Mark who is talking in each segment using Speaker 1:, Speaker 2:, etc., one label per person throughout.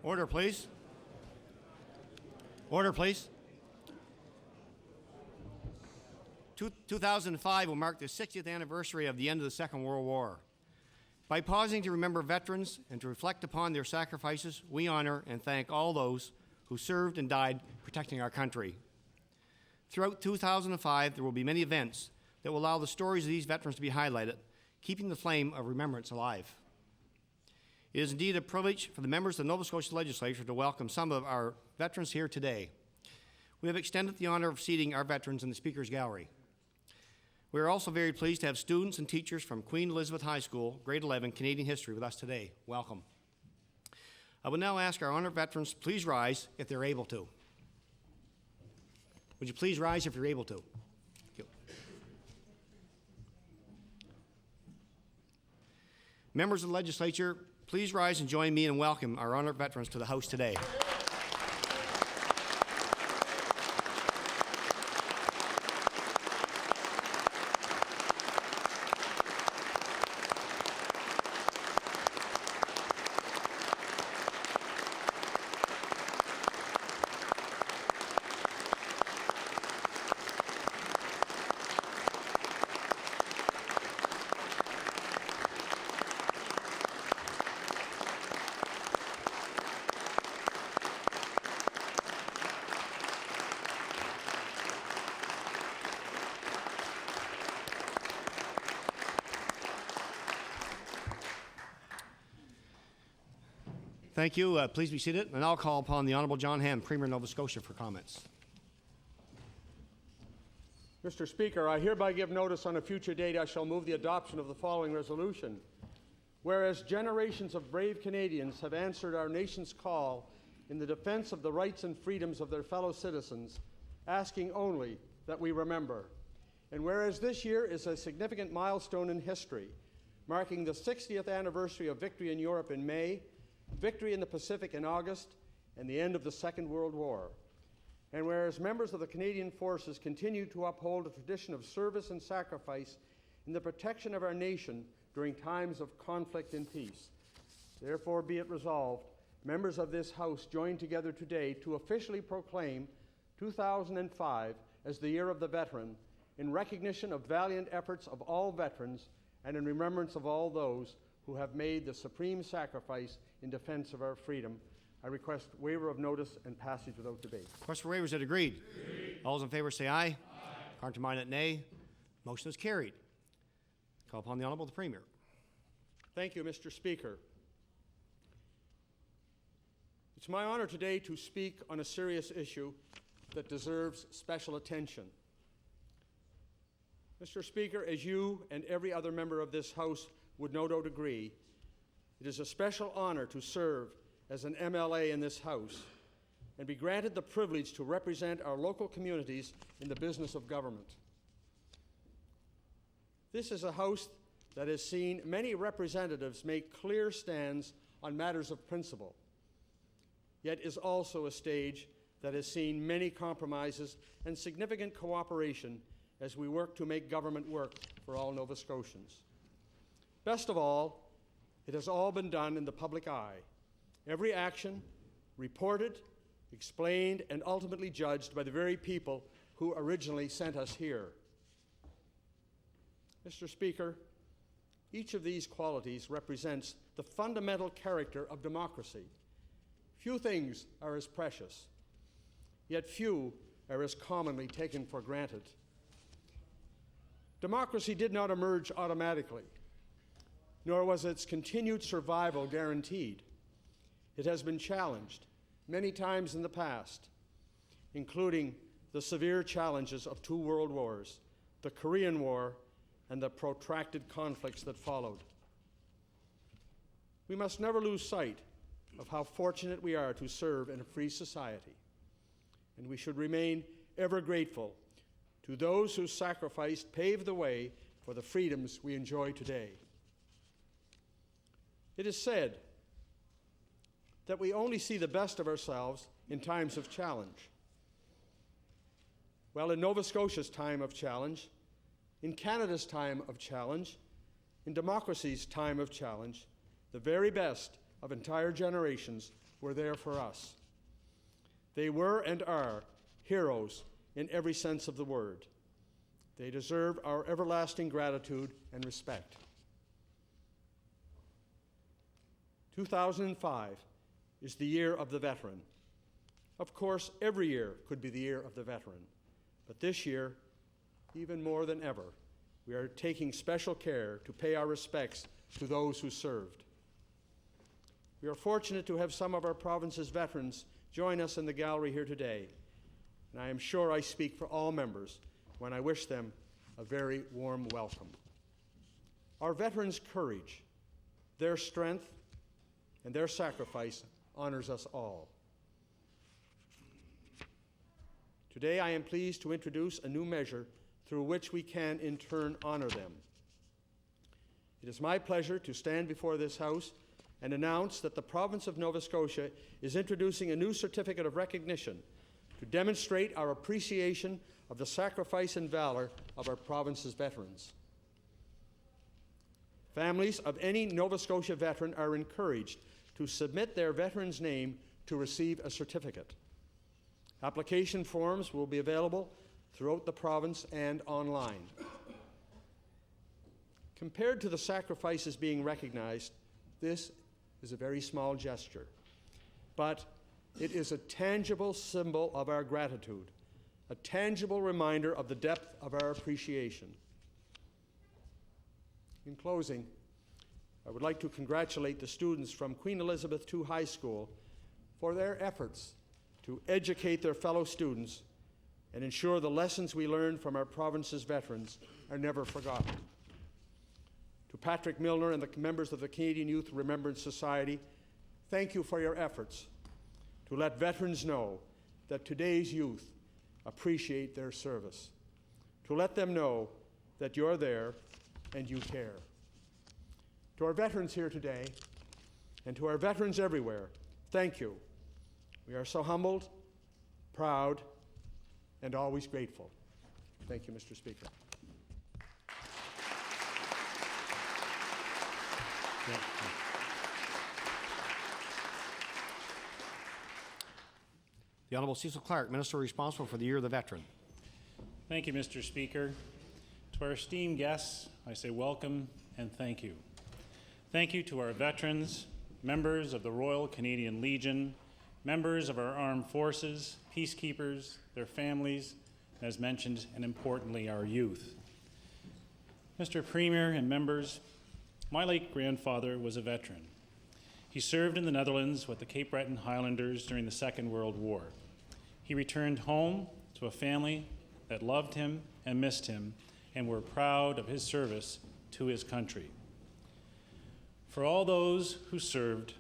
Speaker 1: Order, please. Order, please. 2005 will mark the 60th anniversary of the end of the Second World War. By pausing to remember veterans and to reflect upon their sacrifices, we honor and thank all those who served and died protecting our country. Throughout 2005, there will be many events that will allow the stories of these veterans to be highlighted, keeping the flame of remembrance alive. It is indeed a privilege for the members of the Nova Scotia Legislature to welcome some of our veterans here today. We have extended the honor of seating our veterans in the Speaker's Gallery. We are also very pleased to have students and teachers from Queen Elizabeth High School, grade 11, Canadian History with us today. Welcome. I will now ask our honored veterans to please rise if they're able to. Would you please rise if you're able to? Thank you. Members of the Legislature, please rise and join me in welcoming our honored veterans to the House today. Thank you. Please be seated, and I'll call upon the Honourable John Hamm, Premier of Nova Scotia, for comments.
Speaker 2: Mr. Speaker, I hereby give notice on a future date I shall move the adoption of the following resolution. Whereas generations of brave Canadians have answered our nation's call in the defence of the rights and freedoms of their fellow citizens, asking only that we remember. And whereas this year is a significant milestone in history, marking the 60th anniversary of victory in Europe in May, victory in the Pacific in August, and the end of the Second World War. And whereas members of the Canadian Forces continue to uphold a tradition of service and sacrifice in the protection of our nation during times of conflict and peace. Therefore be it resolved, members of this House join together today to officially proclaim 2005 as the Year of the Veteran, in recognition of valiant efforts of all veterans and in remembrance of all those who have made the supreme sacrifice in defense of our freedom. I request waiver of notice and passage without debate.
Speaker 1: Request for waiver is agreed. All those in favor say aye. Aye. Counterminded nay. Motion is carried. Call upon the Honourable the Premier.
Speaker 2: Thank you, Mr. Speaker. It's my honour today to speak on a serious issue that deserves special attention. Mr. Speaker, as you and every other member of this House would no doubt agree, it is a special honor to serve as an MLA in this House and be granted the privilege to represent our local communities in the business of government. This is a House that has seen many representatives make clear stands on matters of principle, yet is also a stage that has seen many compromises and significant cooperation as we work to make government work for all Nova Scotians. Best of all, it has all been done in the public eye. Every action reported, explained, and ultimately judged by the very people who originally sent us here. Mr. Speaker, each of these qualities represents the fundamental character of democracy. Few things are as precious, yet few are as commonly taken for granted. Democracy did not emerge automatically, nor was its continued survival guaranteed. It has been challenged many times in the past, including the severe challenges of 2 world wars, the Korean War, and the protracted conflicts that followed. We must never lose sight of how fortunate we are to serve in a free society, and we should remain ever grateful to those whose sacrifice paved the way for the freedoms we enjoy today. It is said that we only see the best of ourselves in times of challenge. Well, in Nova Scotia's time of challenge, in Canada's time of challenge, in democracy's time of challenge, the very best of entire generations were there for us. They were and are heroes in every sense of the word. They deserve our everlasting gratitude and respect. 2005 is the year of the veteran. Of course, every year could be the year of the veteran, but this year, even more than ever, we are taking special care to pay our respects to those who served. We are fortunate to have some of our province's veterans join us in the gallery here today, and I am sure I speak for all members when I wish them a very warm welcome. Our veterans' courage, their strength, and their sacrifice honors us all. Today, I am pleased to introduce a new measure through which we can, in turn, honor them. It is my pleasure to stand before this House and announce that the province of Nova Scotia is introducing a new certificate of recognition to demonstrate our appreciation of the sacrifice and valor of our province's veterans. Families of any Nova Scotia veteran are encouraged to submit their veteran's name to receive a certificate. Application forms will be available throughout the province and online. Compared to the sacrifices being recognized, this is a very small gesture, but it is a tangible symbol of our gratitude, a tangible reminder of the depth of our appreciation. In closing, I would like to congratulate the students from Queen Elizabeth II High School for their efforts to educate their fellow students and ensure the lessons we learned from our province's veterans are never forgotten. To Patrick Milner and the members of the Canadian Youth Remembrance Society, thank you for your efforts to let veterans know that today's youth appreciate their service, to let them know that you're there and you care. To our veterans here today, and to our veterans everywhere, thank you. We are so humbled, proud, and always grateful. Thank you, Mr. Speaker.
Speaker 1: The Honourable Cecil Clark, Minister responsible for the Year of the Veteran.
Speaker 3: Thank you, Mr. Speaker. To our esteemed guests, I say welcome and thank you. Thank you to our veterans, members of the Royal Canadian Legion, members of our armed forces, peacekeepers, their families, as mentioned, and importantly, our youth. Mr. Premier and members, my late grandfather was a veteran. He served in the Netherlands with the Cape Breton Highlanders during the Second World War. He returned home to a family that loved him and missed him and were proud of his service to his country. For all those who served,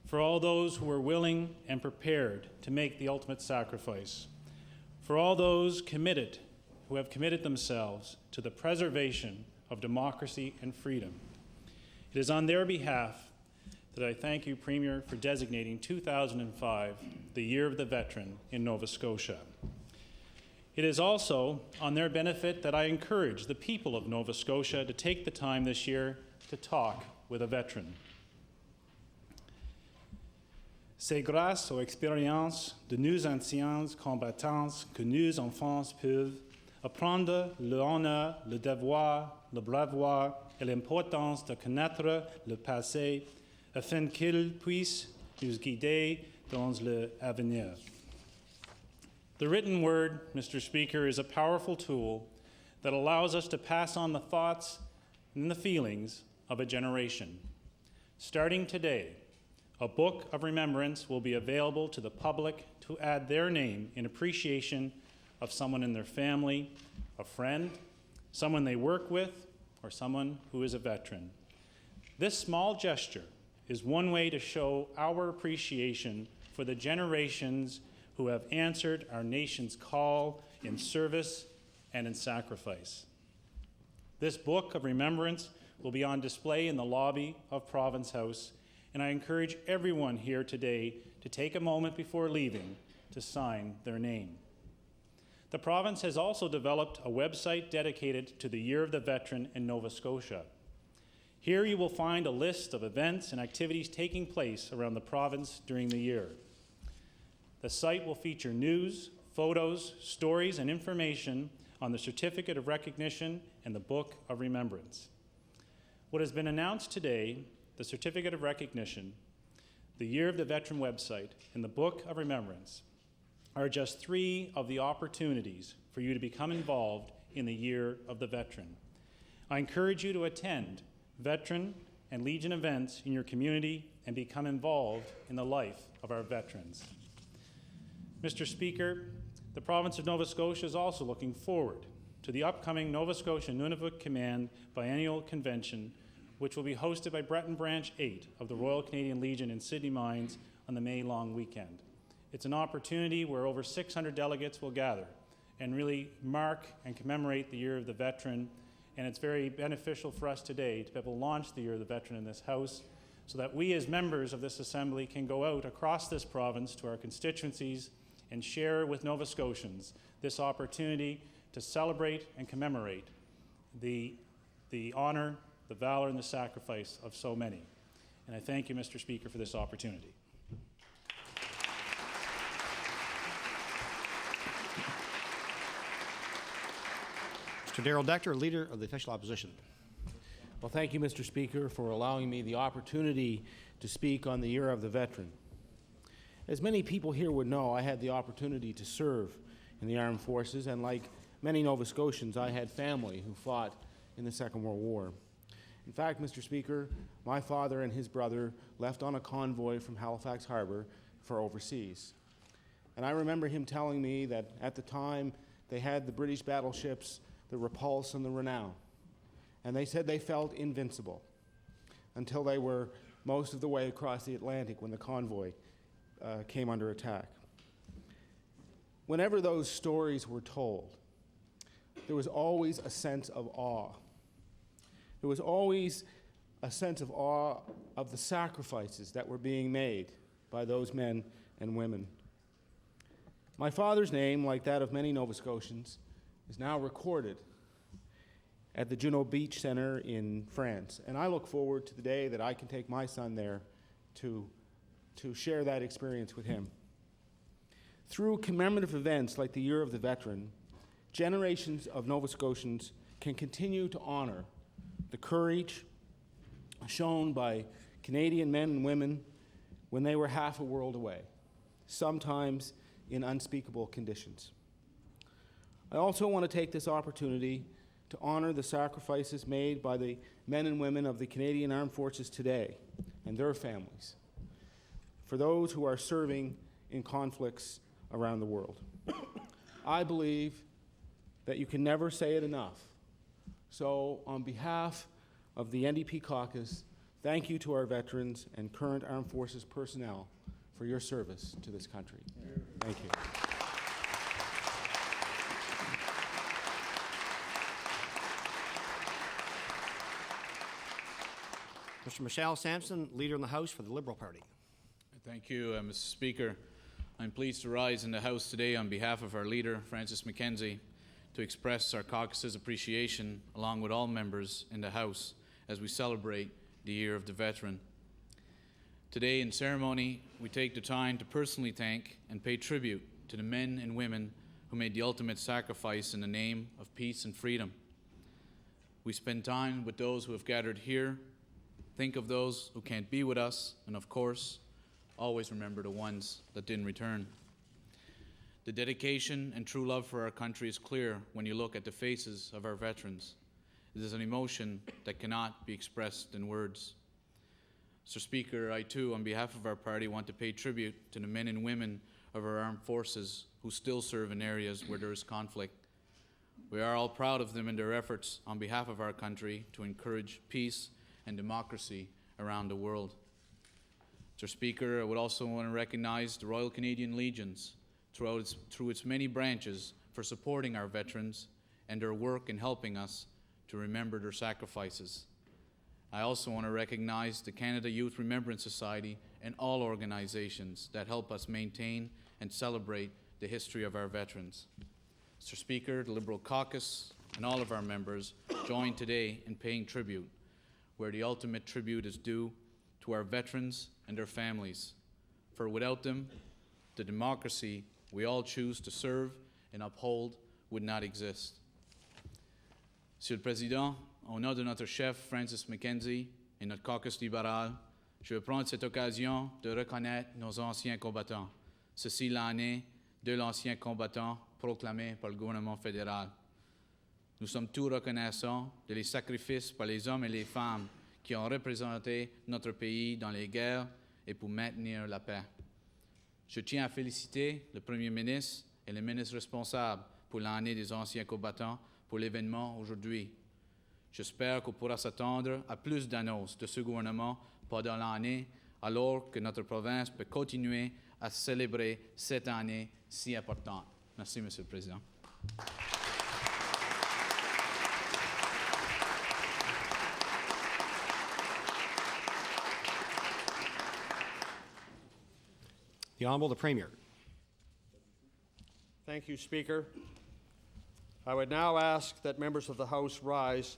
Speaker 3: for all those who were willing and prepared to make the ultimate sacrifice, for all those who have committed themselves to the preservation of democracy and freedom, it is on their behalf that I thank you, Premier, for designating 2005 the Year of the Veteran in Nova Scotia. It is also on their benefit that I encourage the people of Nova Scotia to take the time this year to talk with a veteran. C'est grâce aux expériences de nos anciens combattants que nos enfants peuvent apprendre l'honneur, le devoir, le bravoure et l'importance de connaître le passé afin qu'ils puissent nous guider dans l'avenir. The written word, Mr. Speaker, is a powerful tool that allows us to pass on the thoughts and the feelings of a generation. Starting today, a book of remembrance will be available to the public to add their name in appreciation of someone in their family, a friend, someone they work with, or someone who is a veteran. This small gesture is one way to show our appreciation for the generations who have answered our nation's call in service and in sacrifice. This book of remembrance will be on display in the lobby of Province House, and I encourage everyone here today to take a moment before leaving to sign their name. The province has also developed a website dedicated to the Year of the Veteran in Nova Scotia. Here you will find a list of events and activities taking place around the province during the year. The site will feature news, photos, stories, and information on the Certificate of Recognition and the Book of Remembrance. What has been announced today, the Certificate of Recognition, the Year of the Veteran website, and the Book of Remembrance, are just 3 of the opportunities for you to become involved in the Year of the Veteran. I encourage you to attend Veteran and Legion events in your community and become involved in the life of our veterans. Mr. Speaker, the province of Nova Scotia is also looking forward to the upcoming Nova Scotia Nunavut Command Biennial Convention, which will be hosted by Breton Branch 8 of the Royal Canadian Legion in Sydney Mines on the May long weekend. It's an opportunity where over 600 delegates will gather and really mark and commemorate the Year of the Veteran, and it's very beneficial for us today to be able to launch the Year of the Veteran in this House so that we as members of this Assembly can go out across this province to our constituencies and share with Nova Scotians this opportunity to celebrate and commemorate the honor, the valor, and the sacrifice of so many. And I thank you, Mr. Speaker, for this opportunity.
Speaker 1: Mr. Darrell Decter, Leader of the Official Opposition.
Speaker 4: Well, thank you, Mr. Speaker, for allowing me the opportunity to speak on the Year of the Veteran. As many people here would know, I had the opportunity to serve in the armed forces, and like many Nova Scotians, I had family who fought in the Second World War. In fact, Mr. Speaker, my father and his brother left on a convoy from Halifax Harbor for overseas. And I remember him telling me that at the time they had the British battleships, the Repulse and the Renown. And they said they felt invincible until they were most of the way across the Atlantic when the convoy came under attack. Whenever those stories were told, there was always a sense of awe. There was always a sense of awe of the sacrifices that were being made by those men and women. My father's name, like that of many Nova Scotians, is now recorded at the Juno Beach Center in France. And I look forward to the day that I can take my son there to share that experience with him. Through commemorative events like the Year of the Veteran, generations of Nova Scotians can continue to honor the courage shown by Canadian men and women when they were half a world away, sometimes in unspeakable conditions. I also want to take this opportunity to honor the sacrifices made by the men and women of the Canadian Armed Forces today and their families, for those who are serving in conflicts around the world. I believe that you can never say it enough. So on behalf of the NDP caucus, thank you to our veterans and current Armed Forces personnel for your service to this country. Thank you.
Speaker 1: Mr. Michelle Sampson, Leader in the House for the Liberal Party.
Speaker 5: Thank you, Mr. Speaker. I'm pleased to rise in the House today on behalf of our leader, Francis McKenzie, to express our caucus's appreciation, along with all members in the House, as we celebrate the Year of the Veteran. Today, in ceremony, we take the time to personally thank and pay tribute to the men and women who made the ultimate sacrifice in the name of peace and freedom. We spend time with those who have gathered here, think of those who can't be with us, and of course, always remember the ones that didn't return. The dedication and true love for our country is clear when you look at the faces of our veterans. It is an emotion that cannot be expressed in words. Mr. Speaker, I too, on behalf of our party, want to pay tribute to the men and women of our armed forces who still serve in areas where there is conflict. We are all proud of them and their efforts on behalf of our country to encourage peace and democracy around the world. Mr. Speaker, I would also want to recognize the Royal Canadian Legions through its many branches for supporting our veterans and their work in helping us to remember their sacrifices. I also want to recognize the Canada Youth Remembrance Society and all organizations that help us maintain and celebrate the history of our veterans. Mr. Speaker, the Liberal caucus and all of our members join today in paying tribute. where the ultimate tribute is due to our veterans and their families. For without them, the democracy we all choose to serve and uphold would not exist. Monsieur le Président, au nom de notre chef Francis Mackenzie et notre caucus libéral, je veux prendre cette occasion de reconnaître nos anciens combattants. Ceci l'année de l'ancien combattant proclamé par le gouvernement fédéral. Nous sommes tous reconnaissants de les sacrifices par les hommes et les femmes qui ont représenté notre pays dans les guerres et pour maintenir la paix. Je tiens à féliciter le Premier ministre et les ministres responsables pour l'année des anciens combattants pour l'événement aujourd'hui. J'espère qu'on pourra s'attendre à plus d'annonces de ce gouvernement pendant l'année, alors que notre province peut continuer à célébrer cette année si importante. Merci, Monsieur le Président.
Speaker 1: The Honorable the Premier.
Speaker 2: Thank you, Speaker. I would now ask that members of the House rise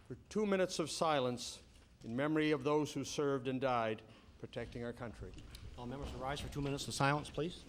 Speaker 2: for 2 minutes of silence in memory of those who served and died protecting our country.
Speaker 1: All members will rise for 2 minutes of silence, please.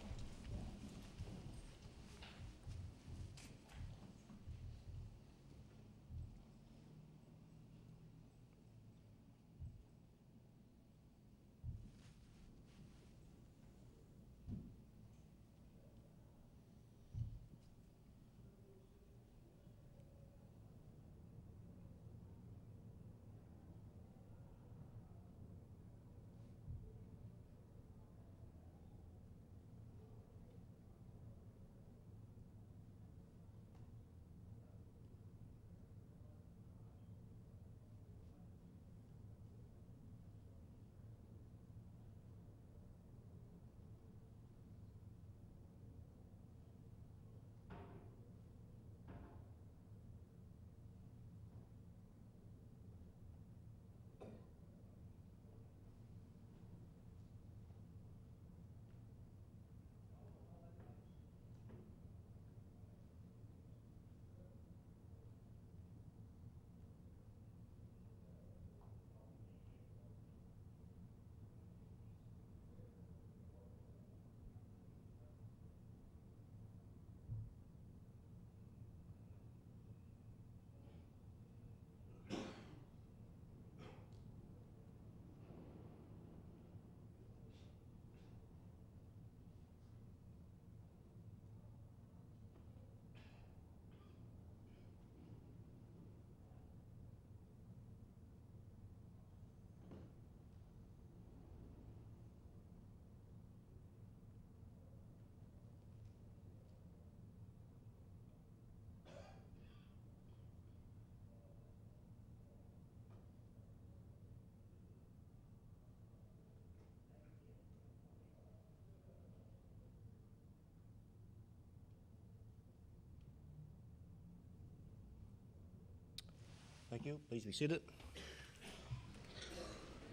Speaker 1: Thank you. Please be seated.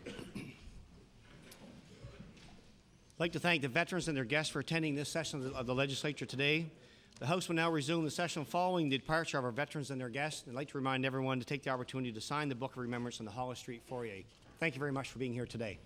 Speaker 1: I'd like to thank the veterans and their guests for attending this session of the legislature today. The House will now resume the session following the departure of our veterans and their guests. I'd like to remind everyone to take the opportunity to sign the Book of Remembrance in the Hollis Street foyer. Thank you very much for being here today.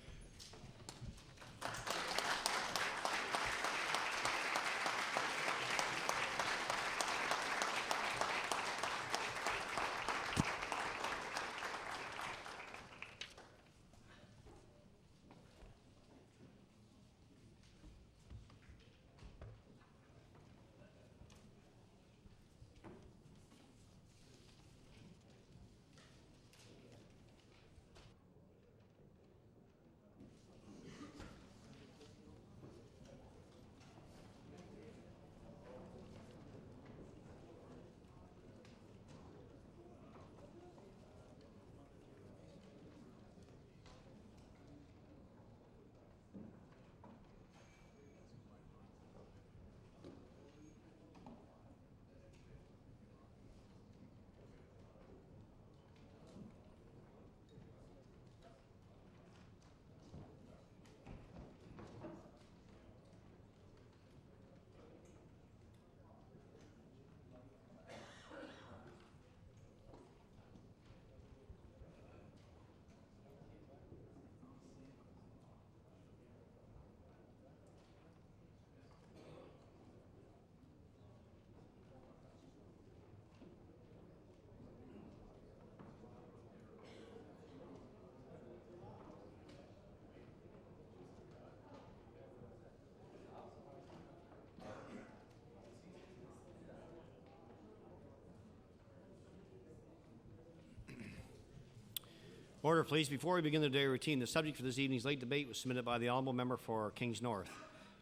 Speaker 1: Order, please. Before we begin the day routine, the subject for this evening's late debate was submitted by the honourable member for Kings North.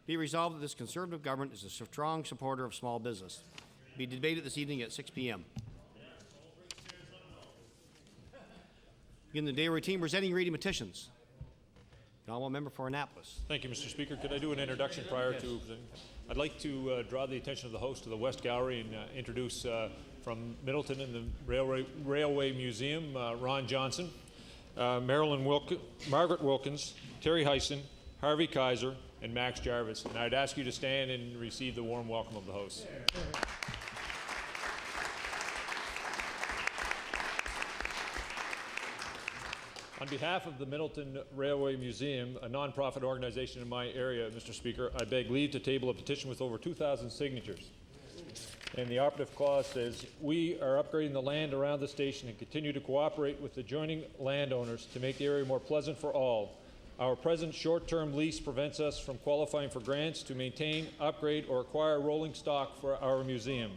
Speaker 1: Be resolved that this Conservative government is a strong supporter of small business. Be debated this evening at 6 p.m. Begin the day routine, presenting reading petitions. The honourable member for Annapolis.
Speaker 6: Thank you, Mr. Speaker. Could I do an introduction prior to? I'd like to draw the attention of the host to the West Gallery and introduce from Middleton and the Railway Museum, Ron Johnson, Margaret Wilkins, Terry Hyson, Harvey Kaiser, and Max Jarvis. And I'd ask you to stand and receive the warm welcome of the host. On behalf of the Middleton Railway Museum, a nonprofit organization in my area, Mr. Speaker, I beg leave to table a petition with over 2,000 signatures. And the operative clause says, we are upgrading the land around the station and continue to cooperate with the adjoining landowners to make the area more pleasant for all. Our present short-term lease prevents us from qualifying for grants to maintain, upgrade, or acquire rolling stock for our museum.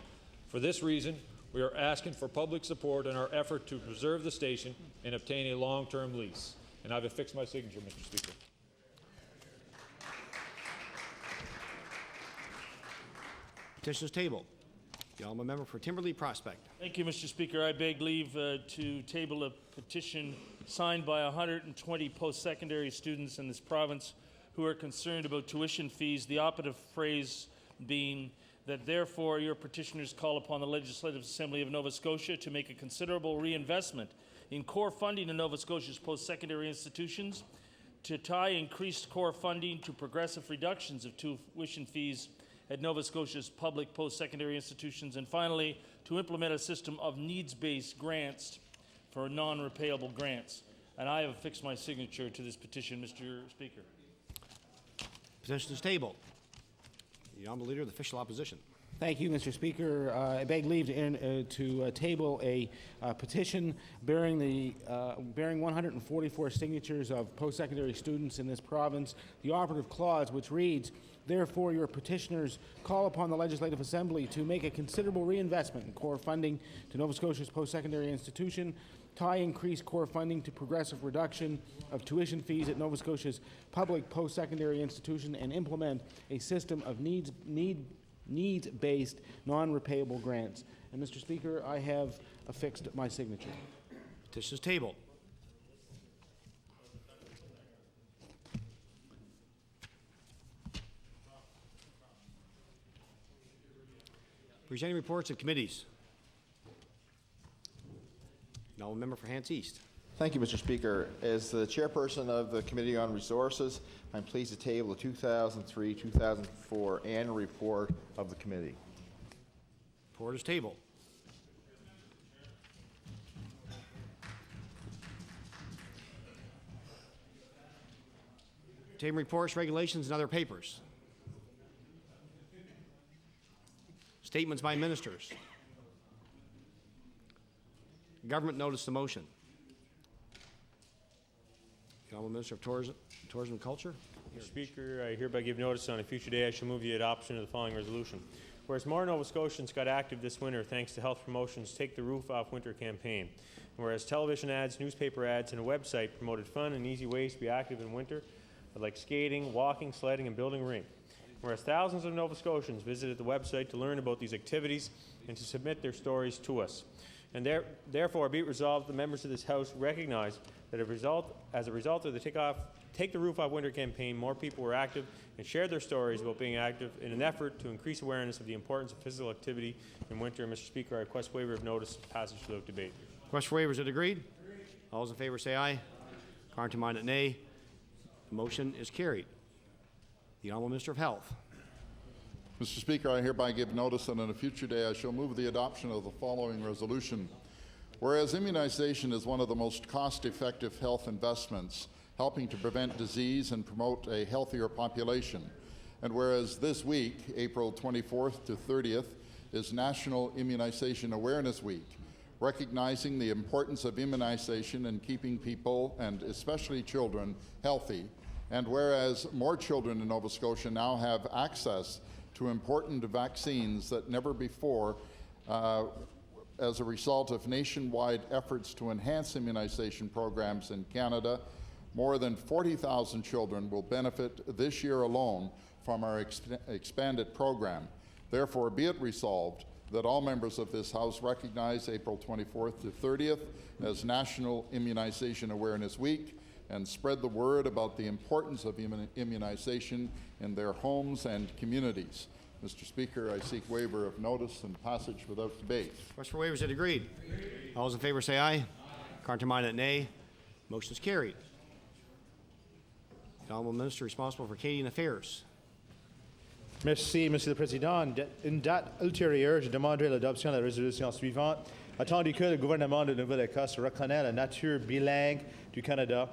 Speaker 6: For this reason, we are asking for public support in our effort to preserve the station and obtain a long-term lease. And I've affixed my signature, Mr. Speaker.
Speaker 1: Petition is tabled. The honourable member for Timberlea Prospect.
Speaker 7: Thank you, Mr. Speaker. I beg leave to table a petition signed by 120 post-secondary students in this province who are concerned about tuition fees, the operative phrase being that therefore your petitioners call upon the Legislative Assembly of Nova Scotia to make a considerable reinvestment in core funding in Nova Scotia's post-secondary institutions, to tie increased core funding to progressive reductions of tuition fees at Nova Scotia's public post-secondary institutions, and finally, to implement a system of needs-based grants for non-repayable grants. And I have affixed my signature to this petition, Mr. Speaker.
Speaker 1: Petition is tabled. The honourable leader of the official opposition.
Speaker 4: Thank you, Mr. Speaker. I beg leave to table a petition bearing 144 signatures of post-secondary students in this province. The operative clause, which reads, therefore your petitioners call upon the Legislative Assembly to make a considerable reinvestment in core funding to Nova Scotia's post-secondary institution, tie increased core funding to progressive reduction of tuition fees at Nova Scotia's public post-secondary institution, and implement a system of needs-based, non-repayable grants. And Mr. Speaker, I have affixed my signature.
Speaker 1: Petition is tabled. Presenting reports of committees. Now a member for Hants East.
Speaker 8: Thank you, Mr. Speaker. As the chairperson of the Committee on Resources, I'm pleased to table the 2003-2004 annual report of the committee.
Speaker 1: Report is tabled. Table reports, regulations, and other papers. Statements by ministers. Government notice the motion. The Honourable Minister of Tourism and Culture.
Speaker 9: Mr. Speaker, I hereby give notice on a future day I shall move the adoption of the following resolution. Whereas more Nova Scotians got active this winter thanks to Health Promotion's Take the Roof Off Winter campaign. And whereas television ads, newspaper ads, and a website promoted fun and easy ways to be active in winter, like skating, walking, sledding, and building a rink. Whereas thousands of Nova Scotians visited the website to learn about these activities and to submit their stories to us. And therefore, be it resolved, the members of this House recognize that as a result of the Take the Roof Off Winter campaign, more people were active and shared their stories about being active in an effort to increase awareness of the importance of physical activity in winter. Mr. Speaker, I request waiver of notice passage without debate.
Speaker 1: Request for waiver, is it agreed? All those in favor say aye. Contrary to minded, nay. The motion is carried. The Honourable Minister of Health.
Speaker 10: Mr. Speaker, I hereby give notice that on a future day I shall move the adoption of the following resolution. Whereas immunization is one of the most cost-effective health investments, helping to prevent disease and promote a healthier population. And whereas this week, April 24th to 30th, is National Immunization Awareness Week, recognizing the importance of immunization in keeping people, and especially children, healthy. And whereas more children in Nova Scotia now have access to important vaccines that never before as a result of nationwide efforts to enhance immunization programs in Canada, more than 40,000 children will benefit this year alone from our expanded program. Therefore, be it resolved that all members of this House recognize April 24th to 30th as National Immunization Awareness Week and spread the word about the importance of immunization in their homes and communities. Mr. Speaker, I seek waiver of notice and passage without debate.
Speaker 1: Request for waivers is agreed. All those in favor say aye. Contrary-minded, nay. Motion is carried. The Honourable Minister responsible for Canadian Affairs.
Speaker 11: Merci, Monsieur le Président. Une date ultérieure, je demanderai l'adoption de la résolution suivante. Attendu que le gouvernement de Nouvelle-Écosse reconnaît la nature bilingue du Canada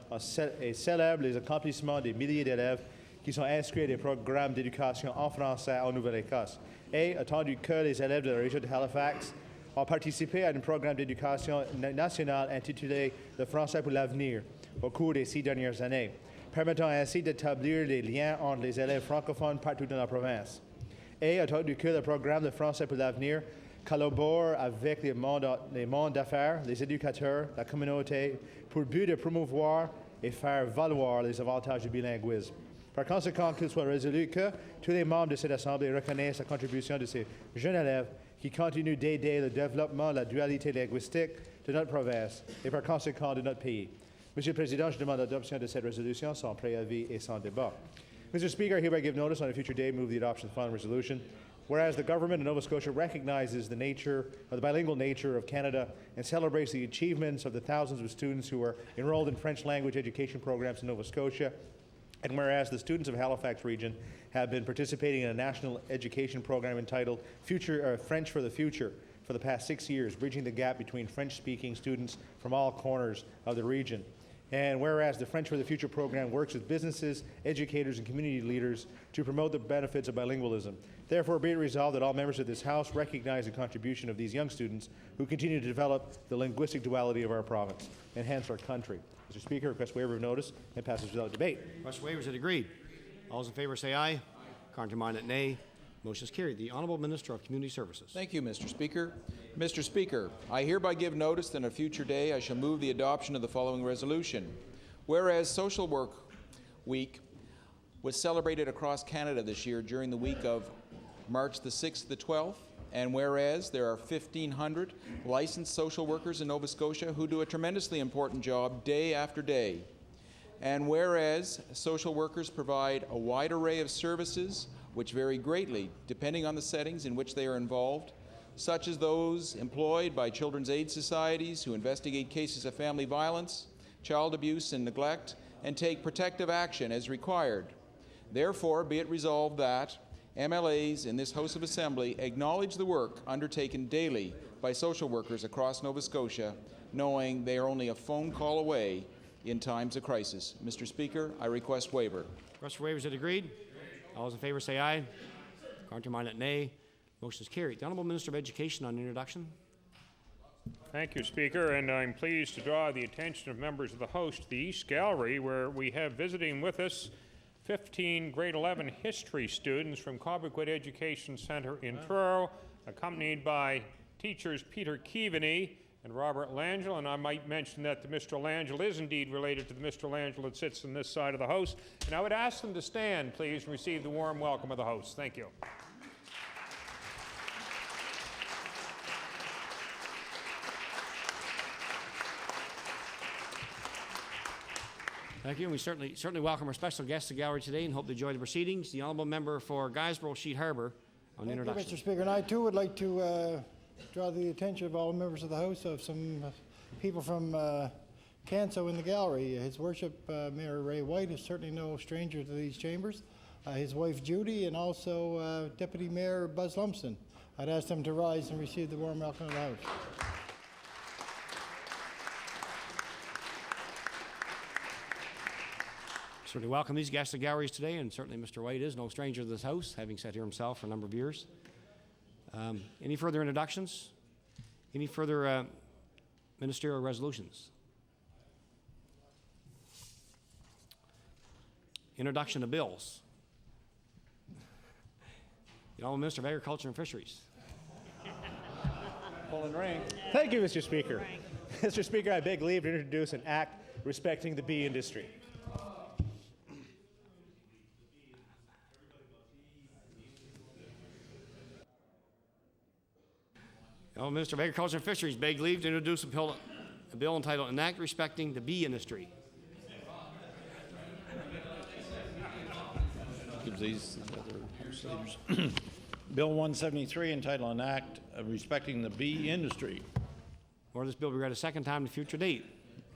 Speaker 11: et célèbre les accomplissements des milliers d'élèves qui sont inscrits à des programmes d'éducation en français en Nouvelle-Écosse. Et attendu que les élèves de la région de Halifax ont participé à un programme d'éducation national intitulé Le français pour l'avenir au cours des 6 dernières années, permettant ainsi d'établir des liens entre les élèves francophones partout dans la province. Et attendu que le programme de français pour l'avenir collabore avec les mondes d'affaires, les éducateurs, la communauté, pour but de promouvoir et faire valoir les avantages du bilinguisme. Par conséquent, qu'il soit résolu que tous les membres de cette Assemblée reconnaissent la contribution de ces jeunes élèves qui continuent d'aider le développement de la dualité linguistique de notre province et par conséquent de notre pays. Monsieur le Président, je demande l'adoption de cette résolution sans préavis et sans débat. Mr. Speaker, I hereby give notice on a future day, move the adoption of the following resolution. Whereas the government of Nova Scotia recognizes the nature, or the bilingual nature of Canada and celebrates the achievements of the thousands of students who are enrolled in French language education programs in Nova Scotia, and whereas the students of Halifax region have been participating in a national education program entitled French for the Future for the past 6 years, bridging the gap between French-speaking students from all corners of the region. And whereas the French for the Future program works with businesses, educators, and community leaders to promote the benefits of bilingualism. Therefore, be it resolved that all members of this House recognize the contribution of these young students who continue to develop the linguistic duality of our province and hence our country. Mr. Speaker, request waiver of notice and passes without debate.
Speaker 1: Request for waivers is agreed. All those in favor say aye. Contrary-minded, nay. Motion is carried. The Honourable Minister of Community Services.
Speaker 12: Thank you, Mr. Speaker. Mr. Speaker, I hereby give notice that on a future day I shall move the adoption of the following resolution. Whereas Social Work Week was celebrated across Canada this year during the week of March the 6th to the 12th, and whereas there are 1,500 licensed social workers in Nova Scotia who do a tremendously important job day after day, and whereas social workers provide a wide array of services which vary greatly depending on the settings in which they are involved, such as those employed by children's aid societies who investigate cases of family violence, child abuse and neglect, and take protective action as required. Therefore, be it resolved that MLAs in this House of Assembly acknowledge the work undertaken daily by social workers across Nova Scotia, knowing they are only a phone call away in times of crisis. Mr. Speaker, I request waiver.
Speaker 1: Request for waivers is agreed. All those in favor say aye. Contrary-minded, nay. Motion is carried. The Honourable Minister of Education on introduction.
Speaker 13: Thank you, Speaker, and I'm pleased to draw the attention of members of the House to the East Gallery, where we have visiting with us 15 grade 11 history students from Cobequid Education Centre in Truro, accompanied by teachers Peter Keaveney and Robert Langell. And I might mention that Mr. Langell is indeed related to the Mr. Langell that sits on this side of the House. And I would ask them to stand, please, and receive the warm welcome of the House. Thank you.
Speaker 1: Thank you, and we certainly welcome our special guests to the gallery today and hope they enjoy the proceedings. The Honourable Member for Guysborough Sheet Harbour on the introduction.
Speaker 14: Thank you, Mr. Speaker. And I too would like to draw the attention of all members of the House of some people from Canso in the gallery. His Worship Mayor Ray White is certainly no stranger to these chambers. His wife Judy and also Deputy Mayor Buzz Lumsden. I'd ask them to rise and receive the warm welcome of the House.
Speaker 1: Certainly welcome these guests to galleries today, and certainly Mr. White is no stranger to this house, having sat here himself for a number of years. Any further introductions? Any further ministerial resolutions? Introduction of bills. The Honourable Minister of Agriculture and Fisheries.
Speaker 11: Pulling rank. Thank you, Mr. Speaker. Mr. Speaker, I beg leave to introduce an act respecting the bee industry.
Speaker 1: The Honourable Minister of Agriculture and Fisheries begs leave to introduce a bill entitled An Act Respecting the Bee Industry.
Speaker 15: Give these to the other House leaders. Bill 173 entitled An Act Respecting the Bee Industry.
Speaker 1: Order this bill be read a second time to future date.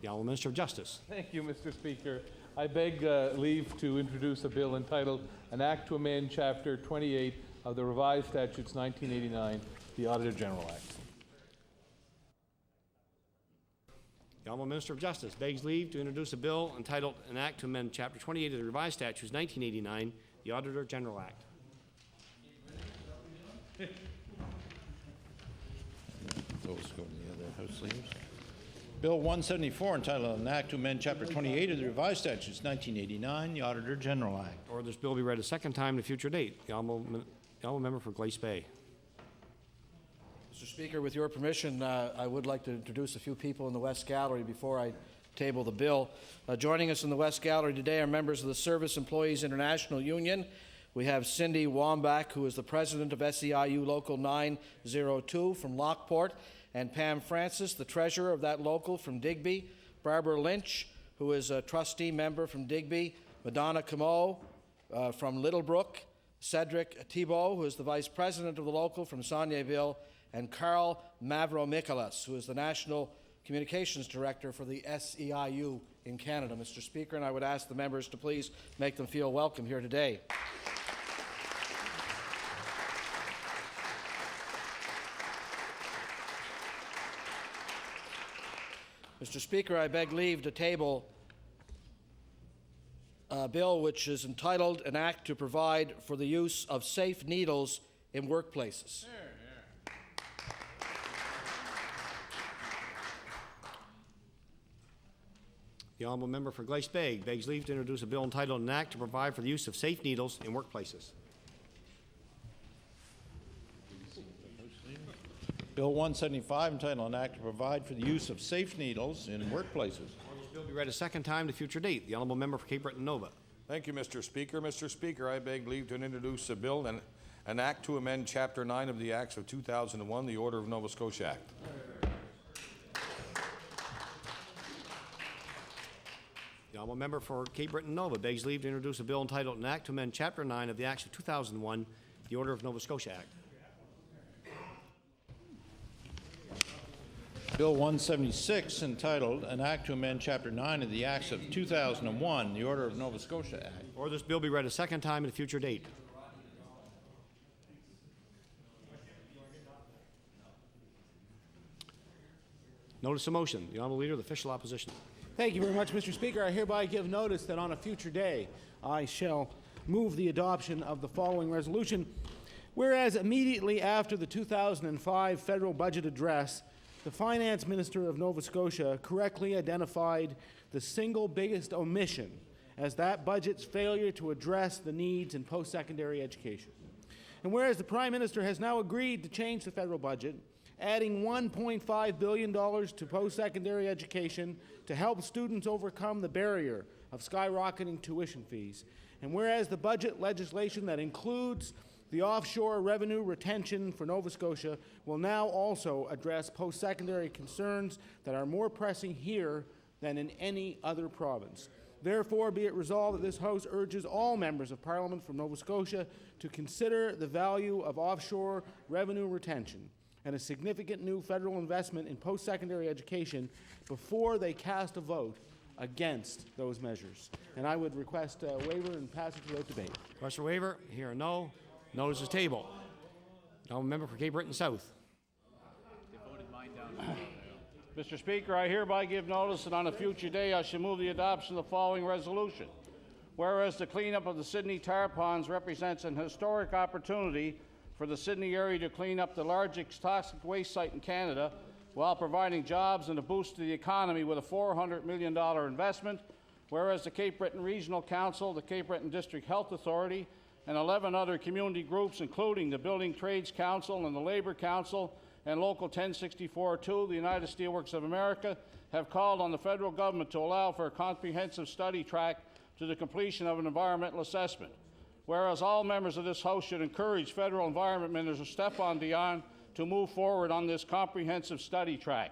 Speaker 1: The Honourable Minister of Justice.
Speaker 16: Thank you, Mr. Speaker. I beg leave to introduce a bill entitled An Act to Amend Chapter 28 of the Revised Statutes 1989, the Auditor General Act.
Speaker 1: The Honourable Minister of Justice begs leave to introduce a bill entitled An Act to Amend Chapter 28 of the Revised Statutes 1989, the Auditor General Act.
Speaker 15: Those go to the other House leaders. Bill 174 entitled An Act to Amend Chapter 28 of the Revised Statutes 1989, the Auditor General Act.
Speaker 1: Order this bill be read a second time to future date. The Honourable Member for Glace Bay.
Speaker 17: Mr. Speaker, with your permission, I would like to introduce a few people in the West Gallery before I table the bill. Joining us in the West Gallery today are members of the Service Employees International Union. We have Cindy Wambach, who is the president of SEIU Local 902 from Lockport, and Pam Francis, the treasurer of that local from Digby, Barbara Lynch, who is a trustee member from Digby, Madonna Camo from Littlebrook, Cedric Thibault, who is the vice president of the local from Saulnieville, and Carl Mavro-Mikolas, who is the National Communications Director for the SEIU in Canada. Mr. Speaker, and I would ask the members to please make them feel welcome here today. Mr. Speaker, I beg leave to table a bill which is entitled An Act to Provide for the Use of Safe Needles in Workplaces.
Speaker 1: The Honourable Member for Glace Bay begs leave to introduce a bill entitled An Act to Provide for the Use of Safe Needles in Workplaces.
Speaker 15: Bill 175 entitled An Act to Provide for the Use of Safe Needles in Workplaces.
Speaker 1: This bill be read a second time to future date. The Honourable Member for Cape Breton Nova.
Speaker 18: Thank you, Mr. Speaker. Mr. Speaker, I beg leave to introduce a bill and an act to amend Chapter 9 of the Acts of 2001, the Order of Nova Scotia Act.
Speaker 1: The Honourable Member for Cape Breton Nova begs leave to introduce a bill entitled An Act to Amend Chapter 9 of the Acts of 2001, the Order of Nova Scotia Act.
Speaker 15: Bill 176 entitled An Act to Amend Chapter 9 of the Acts of 2001, the Order of Nova Scotia Act.
Speaker 1: Order this bill be read a second time at a future date. Notice of motion. The Honourable Leader of the Official Opposition.
Speaker 4: Thank you very much, Mr. Speaker. I hereby give notice that on a future day I shall move the adoption of the following resolution. Whereas immediately after the 2005 federal budget address, the Finance Minister of Nova Scotia correctly identified the single biggest omission as that budget's failure to address the needs in post-secondary education. And whereas the Prime Minister has now agreed to change the federal budget, adding $1.5 billion to post-secondary education to help students overcome the barrier of skyrocketing tuition fees. And whereas the budget legislation that includes the offshore revenue retention for Nova Scotia will now also address post-secondary concerns that are more pressing here than in any other province. Therefore, be it resolved that this House urges all members of Parliament from Nova Scotia to consider the value of offshore revenue retention and a significant new federal investment in post-secondary education before they cast a vote against those measures. And I would request a waiver and passage without debate.
Speaker 1: Request for waiver. Here or no. Notice is table. Honourable Member for Cape Breton South.
Speaker 19: Mr. Speaker, I hereby give notice that on a future day I shall move the adoption of the following resolution. Whereas the cleanup of the Sydney tar ponds represents an historic opportunity for the Sydney area to clean up the largest toxic waste site in Canada while providing jobs and a boost to the economy with a $400 million investment. Whereas the Cape Breton Regional Council, the Cape Breton District Health Authority, and 11 other community groups, including the Building Trades Council and the Labour Council, and Local 1064-2, the United Steelworks of America, have called on the federal government to allow for a comprehensive study track to the completion of an environmental assessment. Whereas all members of this House should encourage Federal Environment Minister Stephane Dion to move forward on this comprehensive study track.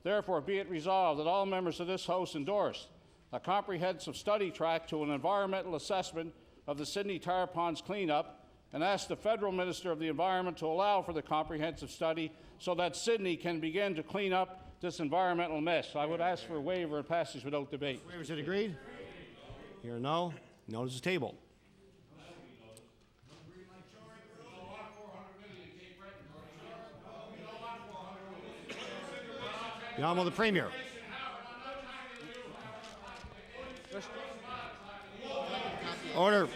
Speaker 19: Therefore, be it resolved that all members of this House endorse a comprehensive study track to an environmental assessment of the Sydney Tar Ponds cleanup, and ask the Federal Minister of the Environment to allow for the comprehensive study so that Sydney can begin to clean up this environmental mess. I would ask for a waiver and passage without debate.
Speaker 1: Waivers it agreed? Here no. Notice is tabled. The Honourable the Premier. Order.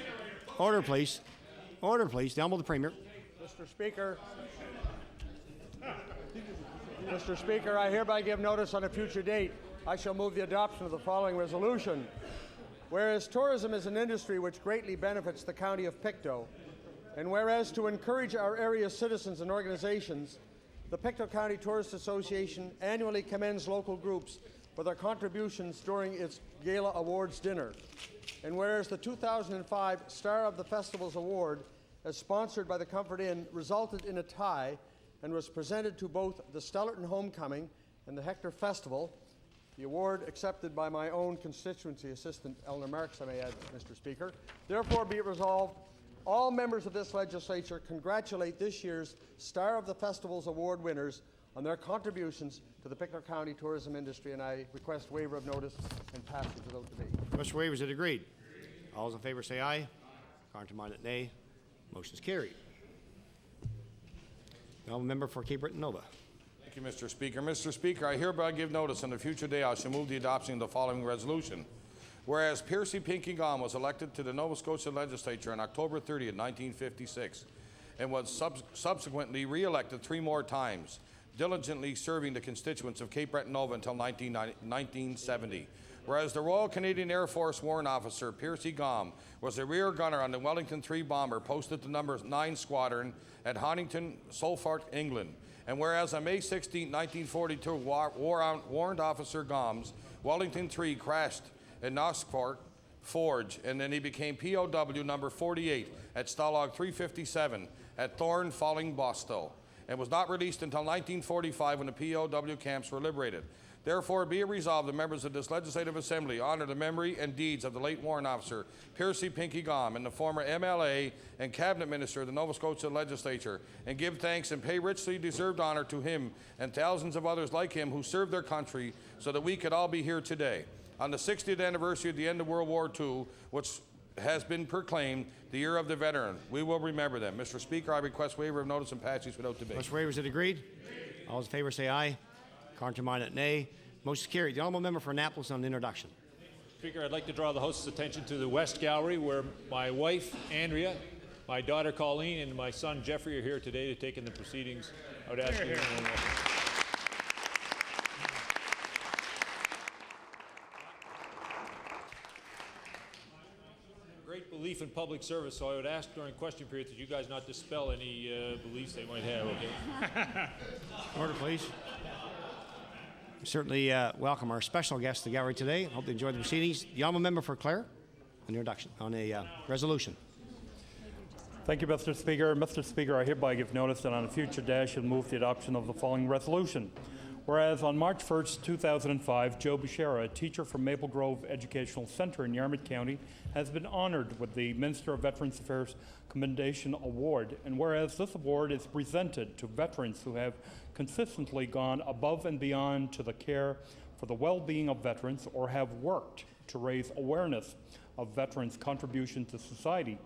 Speaker 1: Order, please. Order, please. The Honourable the Premier.
Speaker 2: Mr. Speaker, I hereby give notice on a future date. I shall move the adoption of the following resolution. Whereas tourism is an industry which greatly benefits the County of Pictou, and whereas to encourage our area's citizens and organizations, the Pictou County Tourist Association annually commends local groups for their contributions during its Gala Awards dinner. And whereas the 2005 Star of the Festivals Award, as sponsored by the Comfort Inn, resulted in a tie and was presented to both the Stellarton Homecoming and the Hector Festival, the award accepted by my own constituency assistant, Eleanor Marks, I may add, Mr. Speaker. Therefore, be it resolved, all members of this legislature congratulate this year's Star of the Festivals Award winners on their contributions to the Pictou County tourism industry, and I request waiver of notice and passage without debate.
Speaker 1: Mr. Waivers it agreed. All those in favor say aye. Contrary-minded nay. Motion is carried. The Honourable Member for Cape Breton Nova.
Speaker 18: Thank you, Mr. Speaker. Mr. Speaker, I hereby give notice on a future day I shall move the adoption of the following resolution. Whereas Piercy Pinky Gom was elected to the Nova Scotia legislature on October 30th, 1956, and was subsequently re-elected 3 more times, diligently serving the constituents of Cape Breton Nova until 1970. Whereas the Royal Canadian Air Force Warrant Officer Piercy Gom was a rear gunner on the Wellington III bomber posted to number 9 Squadron at Honington, Suffolk, England. And whereas on May 16, 1942, Warrant Officer Gom's Wellington III crashed in Nosfort Forge, and then he became POW number 48 at Stalag 357 at Thorn Falling Bostow, and was not released until 1945 when the POW camps were liberated. Therefore, be it resolved, the members of this Legislative Assembly honor the memory and deeds of the late Warrant Officer Piercy Pinky Gom and the former MLA and Cabinet Minister of the Nova Scotia Legislature, and give thanks and pay richly deserved honor to him and thousands of others like him who served their country so that we could all be here today. On the 60th anniversary of the end of World War II, which has been proclaimed the Year of the Veteran, we will remember them. Mr. Speaker, I request waiver of notice and passage without debate.
Speaker 1: Mr. Waivers it agreed. All those in favor say aye. Contrary-minded nay. Motion is carried. The Honourable Member for Annapolis on the introduction.
Speaker 6: Speaker, I'd like to draw the House's attention to the West Gallery, where my wife, Andrea, my daughter, Colleen, and my son, Jeffrey, are here today to take in the proceedings. I would ask you to great belief in public service, so I would ask during question period that you guys not dispel any beliefs they might have, okay?
Speaker 1: Order, please. We certainly welcome our special guests to the gallery today. Hope they enjoyed the proceedings. The Honourable Member for Clare, an introduction on a resolution.
Speaker 20: Thank you, Mr. Speaker. Mr. Speaker, I hereby give notice that on a future day I shall move the adoption of the following resolution. Whereas on March 1st, 2005, Joe Bishara, a teacher from Maple Grove Educational Center in Yarmouth County, has been honored with the Minister of Veterans Affairs Commendation Award. And whereas this award is presented to veterans who have consistently gone above and beyond to the care for the well-being of veterans or have worked to raise awareness of veterans' contribution to society,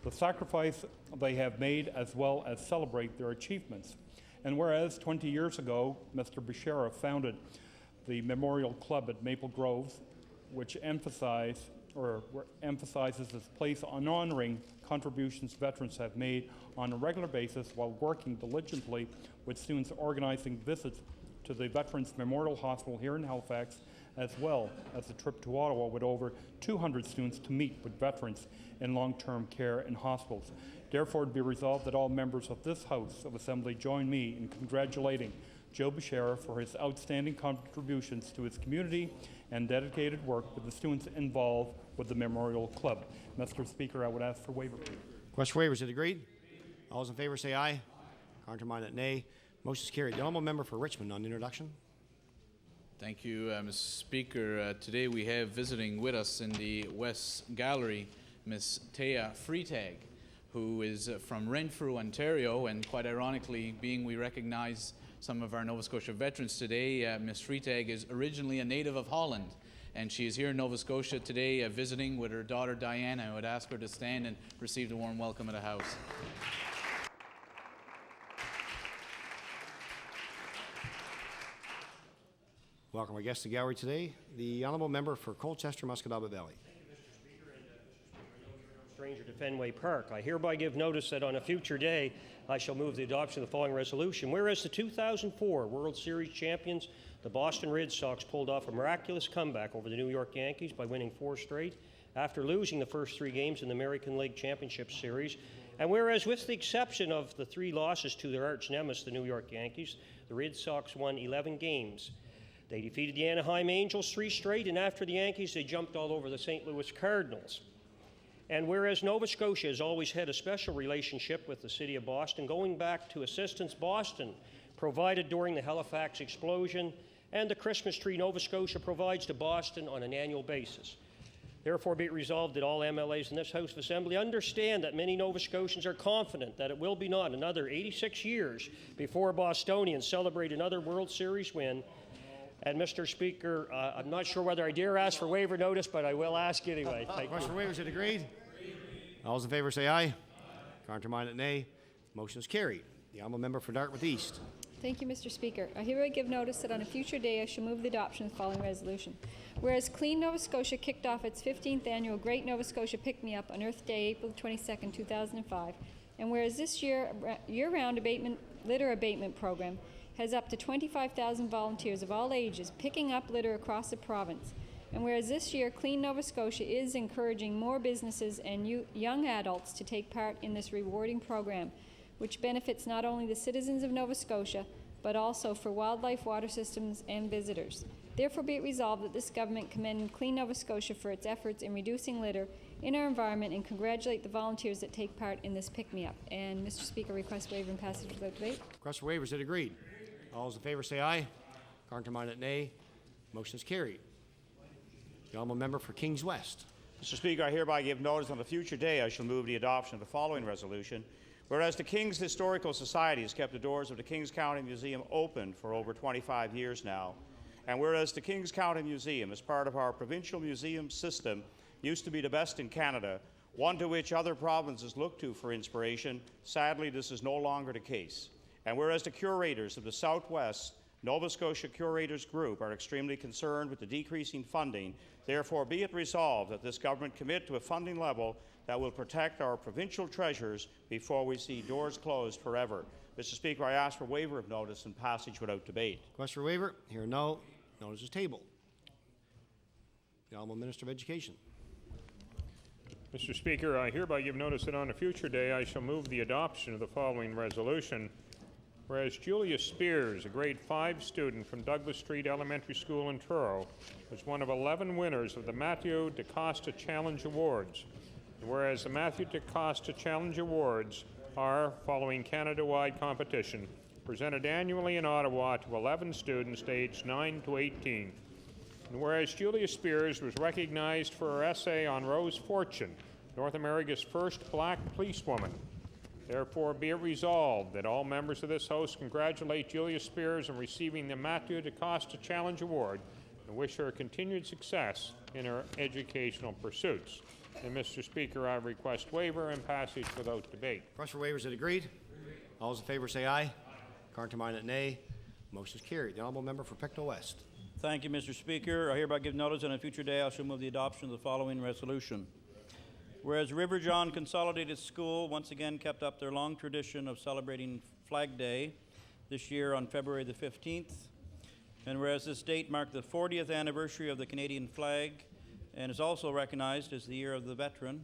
Speaker 20: the sacrifice they have made, as well as celebrate their achievements. And whereas 20 years ago, Mr. Bishara founded the Memorial Club at Maple Grove, which emphasizes its place on honoring contributions veterans have made on a regular basis while working diligently with students organizing visits to the Veterans Memorial Hospital here in Halifax, as well as a trip to Ottawa with over 200 students to meet with veterans in long-term care in hospitals. Therefore, to be resolved that all members of this House of Assembly join me in congratulating Joe Bashara for his outstanding contributions to his community and dedicated work with the students involved with the Memorial Club. Mr. Speaker, I would ask for waiver.
Speaker 1: Request for waivers. Is it agreed? All those in favor say aye. Counterminded, nay. Motion is carried. The honourable member for Richmond on introduction.
Speaker 5: Thank you, Mr. Speaker. Today we have visiting with us in the West Gallery Ms. Thea Freitag, who is from Renfrew, Ontario, and quite ironically, being we recognize some of our Nova Scotia veterans today, Ms. Freitag is originally a native of Holland, and she is here in Nova Scotia today visiting with her daughter Diana. I would ask her to stand and receive the warm welcome of the House.
Speaker 1: Welcome our guest to the gallery today, the honourable member for Colchester, Muscataba Valley.
Speaker 21: Stranger to Fenway Park. I hereby give notice that on a future day I shall move the adoption of the following resolution. Whereas the 2004 World Series champions, the Boston Red Sox, pulled off a miraculous comeback over the New York Yankees by winning 4 straight after losing the first 3 games in the American League Championship Series. And whereas with the exception of the 3 losses to their arch nemesis, the New York Yankees, the Red Sox won 11 games. They defeated the Anaheim Angels 3 straight, and after the Yankees, they jumped all over the St. Louis Cardinals. And whereas Nova Scotia has always had a special relationship with the city of Boston, going back to assistance Boston provided during the Halifax explosion and the Christmas tree Nova Scotia provides to Boston on an annual basis. Therefore, be it resolved that all MLAs in this House of Assembly understand that many Nova Scotians are confident that it will be not another 86 years before Bostonians celebrate another World Series win. And Mr. Speaker, I'm not sure whether I dare ask for waiver notice, but I will ask anyway. Thank
Speaker 1: Request
Speaker 21: you.
Speaker 1: for waivers. Is it agreed? All those in favor say aye. Counterminded, nay. Motion is carried. The honourable member for Dartmouth East.
Speaker 22: Thank you, Mr. Speaker. I hereby give notice that on a future day I shall move the adoption of the following resolution. Whereas Clean Nova Scotia kicked off its 15th annual Great Nova Scotia Pick-Me-Up on Earth Day, April 22nd, 2005, and whereas this year-round litter abatement program has up to 25,000 volunteers of all ages picking up litter across the province. And whereas this year Clean Nova Scotia is encouraging more businesses and young adults to take part in this rewarding program, which benefits not only the citizens of Nova Scotia, but also for wildlife, water systems, and visitors. Therefore be it resolved that this government commend Clean Nova Scotia for its efforts in reducing litter in our environment and congratulate the volunteers that take part in this pick-me-up. And Mr. Speaker, request waiver and passage without debate.
Speaker 1: Request for waivers. Is it agreed? All those in favor say aye. Counterminded, nay. Motion is carried. The honourable member for Kings West.
Speaker 23: Mr. Speaker, I hereby give notice on a future day I shall move the adoption of the following resolution. Whereas the King's Historical Society has kept the doors of the Kings County Museum open for over 25 years now, and whereas the Kings County Museum, as part of our provincial museum system, used to be the best in Canada, one to which other provinces look to for inspiration, sadly this is no longer the case. And whereas the curators of the Southwest Nova Scotia Curators Group are extremely concerned with the decreasing funding, therefore be it resolved that this government commit to a funding level that will protect our provincial treasures before we see doors closed forever. Mr. Speaker, I ask for waiver of notice and passage without debate.
Speaker 1: Request for waiver? Here no. Notice is tabled. The Honourable Minister of Education.
Speaker 13: Mr. Speaker, I hereby give notice that on a future day I shall move the adoption of the following resolution. Whereas Julia Spears, a grade 5 student from Douglas Street Elementary School in Truro, was one of 11 winners of the Matthew DaCosta Challenge Awards. And whereas the Matthew DaCosta Challenge Awards are, following Canada-wide competition, presented annually in Ottawa to 11 students aged 9 to 18. And whereas Julia Spears was recognized for her essay on Rose Fortune, North America's first black policewoman, therefore be it resolved that all members of this House congratulate Julia Spears on receiving the Matthew DaCosta Challenge Award and wish her continued success in her educational pursuits. And Mr. Speaker, I request waiver and passage without debate.
Speaker 1: Request for waivers. Is it agreed? All those in favor say aye. Counterminded, nay. Motion is carried. The honourable member for Pictou West.
Speaker 24: Thank you, Mr. Speaker. I hereby give notice on a future day I shall move the adoption of the following resolution. Whereas River John Consolidated School once again kept up their long tradition of celebrating Flag Day this year on February the 15th. And whereas this date marked the 40th anniversary of the Canadian flag and is also recognized as the Year of the Veteran.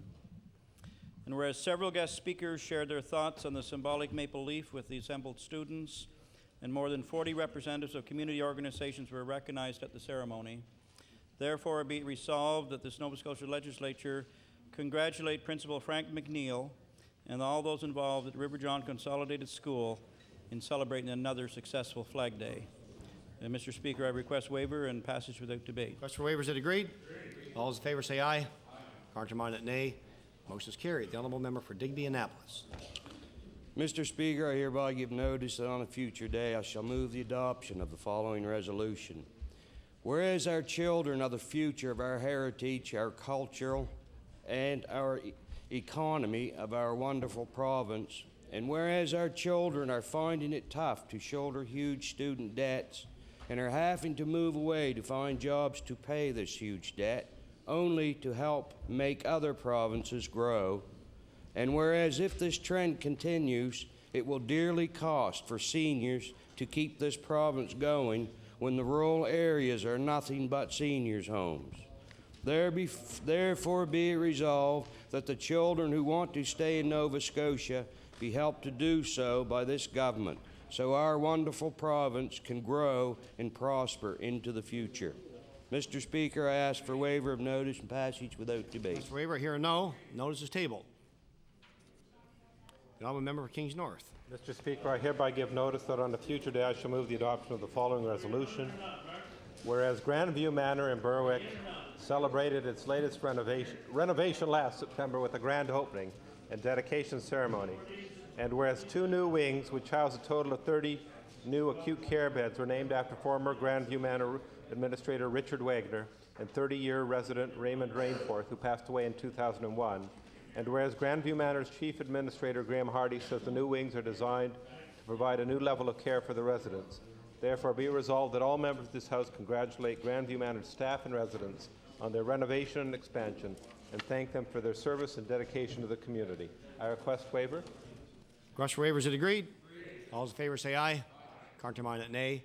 Speaker 24: And whereas several guest speakers shared their thoughts on the symbolic maple leaf with the assembled students, and more than 40 representatives of community organizations were recognized at the ceremony. Therefore, be it resolved that this Nova Scotia Legislature congratulate Principal Frank McNeil and all those involved at River John Consolidated School in celebrating another successful Flag Day. And Mr. Speaker, I request waiver and passage without debate.
Speaker 1: Request for waivers, agreed. All those in favor say aye. Countermanded, nay. Motion is carried. The honourable member for Digby Annapolis.
Speaker 3: Mr. Speaker, I hereby give notice that on a future day I shall move the adoption of the following resolution. Whereas our children are the future of our heritage, our cultural, and our economy of our wonderful province, and whereas our children are finding it tough to shoulder huge student debts and are having to move away to find jobs to pay this huge debt, only to help make other provinces grow, and whereas if this trend continues, it will dearly cost for seniors to keep this province going when the rural areas are nothing but seniors' homes. Therefore be it resolved that the children who want to stay in Nova Scotia be helped to do so by this government, so our wonderful province can grow and prosper into the future. Mr. Speaker, I ask for waiver of notice and passage without debate.
Speaker 1: Request for waiver, here and no. Notice is tabled. The honourable member for Kings North.
Speaker 7: Mr. Speaker, I hereby give notice that on a future day I shall move the adoption of the following resolution. Whereas Grandview Manor in Berwick celebrated its latest renovation last September with a grand opening and dedication ceremony, and whereas 2 new wings, which house a total of 30 new acute care beds, were named after former Grandview Manor Administrator Richard Wagner and 30-year resident Raymond Rainforth, who passed away in 2001. And whereas Grandview Manor's Chief Administrator Graham Hardy says the new wings are designed to provide a new level of care for the residents. Therefore, be it resolved that all members of this House congratulate Grandview Manor's staff and residents on their renovation and expansion and thank them for their service and dedication to the community. I request waiver.
Speaker 1: Request for waiver, is it agreed? All those in favor say aye. Countermanded, nay.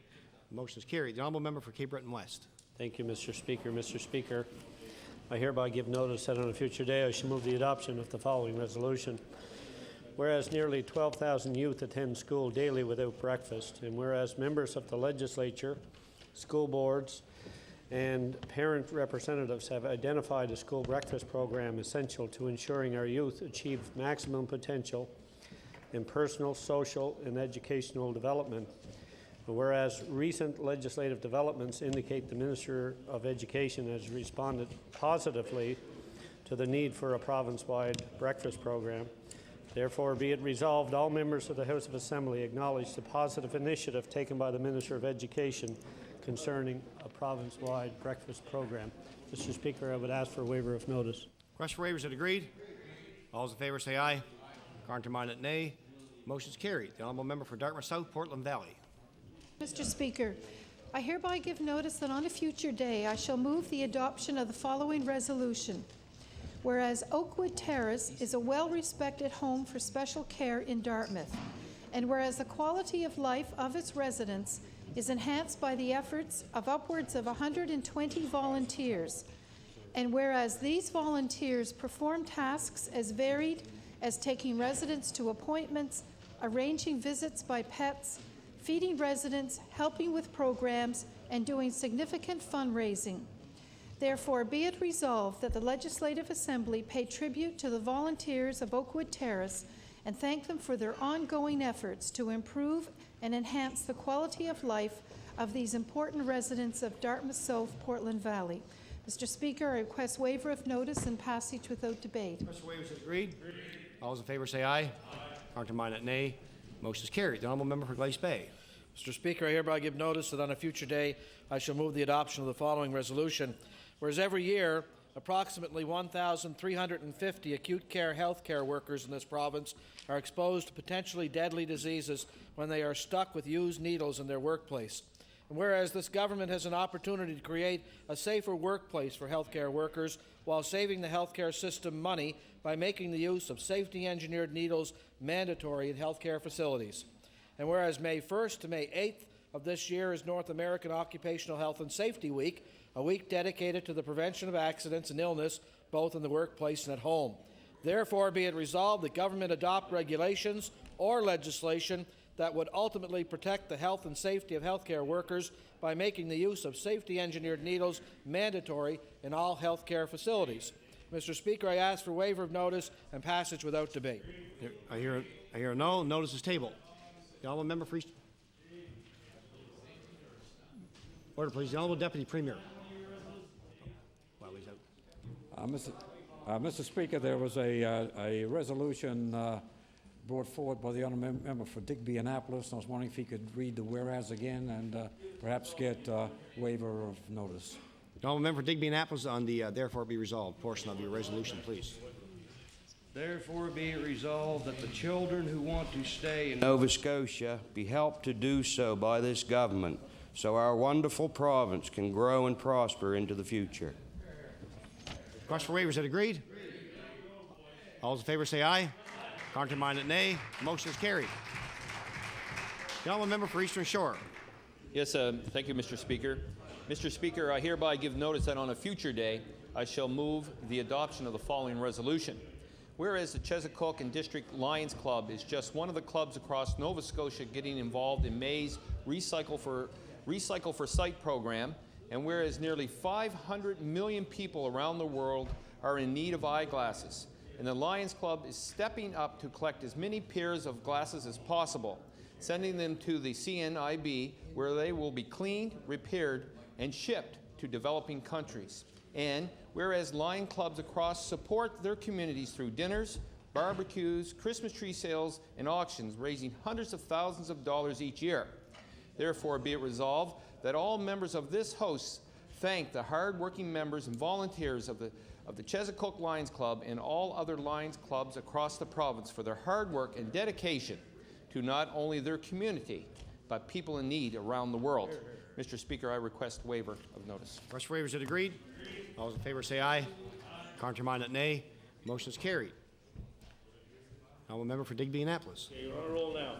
Speaker 1: The motion is carried. The honourable member for Cape Breton West.
Speaker 8: Thank you, Mr. Speaker. Mr. Speaker, I hereby give notice that on a future day I shall move the adoption of the following resolution. Whereas nearly 12,000 youth attend school daily without breakfast, and whereas members of the legislature, school boards, and parent representatives have identified a school breakfast program essential to ensuring our youth achieve maximum potential in personal, social, and educational development. Whereas recent legislative developments indicate the Minister of Education has responded positively to the need for a province-wide breakfast program. Therefore, be it resolved, all members of the House of Assembly acknowledge the positive initiative taken by the Minister of Education concerning a province-wide breakfast program. Mr. Speaker, I would ask for a waiver of notice.
Speaker 1: Request for waivers, is it agreed? All those in favor say aye. Countermanded, nay. Motion is carried. The honourable member for Dartmouth South, Portland Valley.
Speaker 9: Mr. Speaker, I hereby give notice that on a future day I shall move the adoption of the following resolution. Whereas Oakwood Terrace is a well-respected home for special care in Dartmouth, and whereas the quality of life of its residents is enhanced by the efforts of upwards of 120 volunteers, and whereas these volunteers perform tasks as varied as taking residents to appointments, arranging visits by pets, feeding residents, helping with programs, and doing significant fundraising. Therefore, be it resolved that the Legislative Assembly pay tribute to the volunteers of Oakwood Terrace and thank them for their ongoing efforts to improve and enhance the quality of life of these important residents of Dartmouth South, Portland Valley. Mr. Speaker, I request waiver of notice and passage without debate.
Speaker 1: Request for waivers is agreed. All those in favor say aye. Countermanded, nay. Motion is carried. The honourable member for Glace Bay.
Speaker 17: Mr. Speaker, I hereby give notice that on a future day I shall move the adoption of the following resolution. Whereas every year, approximately 1,350 acute care health care workers in this province are exposed to potentially deadly diseases when they are stuck with used needles in their workplace. And whereas this government has an opportunity to create a safer workplace for healthcare workers while saving the healthcare system money by making the use of safety-engineered needles mandatory in healthcare facilities. And whereas May 1st to May 8th of this year is North American Occupational Health and Safety Week, a week dedicated to the prevention of accidents and illness, both in the workplace and at home. Therefore, be it resolved that government adopt regulations or legislation that would ultimately protect the health and safety of healthcare workers by making the use of safety-engineered needles mandatory in all healthcare facilities. Mr. Speaker, I ask for waiver of notice and passage without debate.
Speaker 1: I hear a no. Notice is tabled. The honourable member for East. Order, please. The honourable deputy premier. While he's out.
Speaker 10: Mr. Speaker, there was a resolution brought forward by the honourable member for Digby Annapolis. I was wondering if he could read the whereas again and perhaps get waiver of notice.
Speaker 1: The honourable member for Digby Annapolis on the therefore be resolved portion of your resolution, please.
Speaker 3: Therefore be it resolved that the children who want to stay in Nova Scotia be helped to do so by this government, so our wonderful province can grow and prosper into the future.
Speaker 1: Request for waivers. Is that agreed? All those in favour say aye. Contrary-minded, nay. Motion is carried. The honourable member for Eastern Shore.
Speaker 11: Yes, thank you, Mr. Speaker. Mr. Speaker, I hereby give notice that on a future day I shall move the adoption of the following resolution. Whereas the Chesapeake and District Lions Club is just one of the clubs across Nova Scotia getting involved in May's Recycle for Sight program, and whereas nearly 500 million people around the world are in need of eyeglasses, and the Lions Club is stepping up to collect as many pairs of glasses as possible, sending them to the CNIB, where they will be cleaned, repaired, and shipped to developing countries. And whereas Lion Clubs across support their communities through dinners, barbecues, Christmas tree sales, and auctions, raising hundreds of thousands of dollars each year. Therefore, be it resolved that all members of this House thank the hard-working members and volunteers of the Chesapeake Lions Club and all other Lions Clubs across the province for their hard work and dedication to not only their community, but people in need around the world. Mr. Speaker, I request waiver of notice.
Speaker 1: Request for waivers. Is it agreed? All those in favour say aye. Contrary-minded, nay. Motion is carried. Honourable member for Digby Annapolis.
Speaker 12: Okay, you're on a roll now.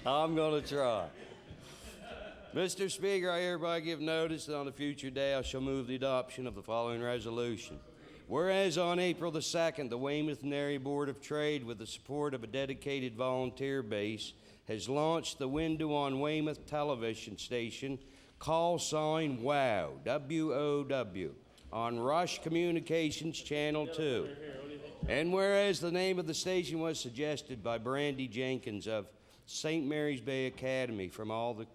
Speaker 3: I'm going to try. Mr. Speaker, I hereby give notice that on a future day I shall move the adoption of the following resolution. Whereas on April the 2nd, the Weymouth and Area Board of Trade, with the support of a dedicated volunteer base, has launched the Window on Weymouth television station, call sign WOW, W-O-W, on Rush Communications Channel 2. And whereas the name of the station was suggested by Brandy Jenkins of St. Mary's Bay Academy from all the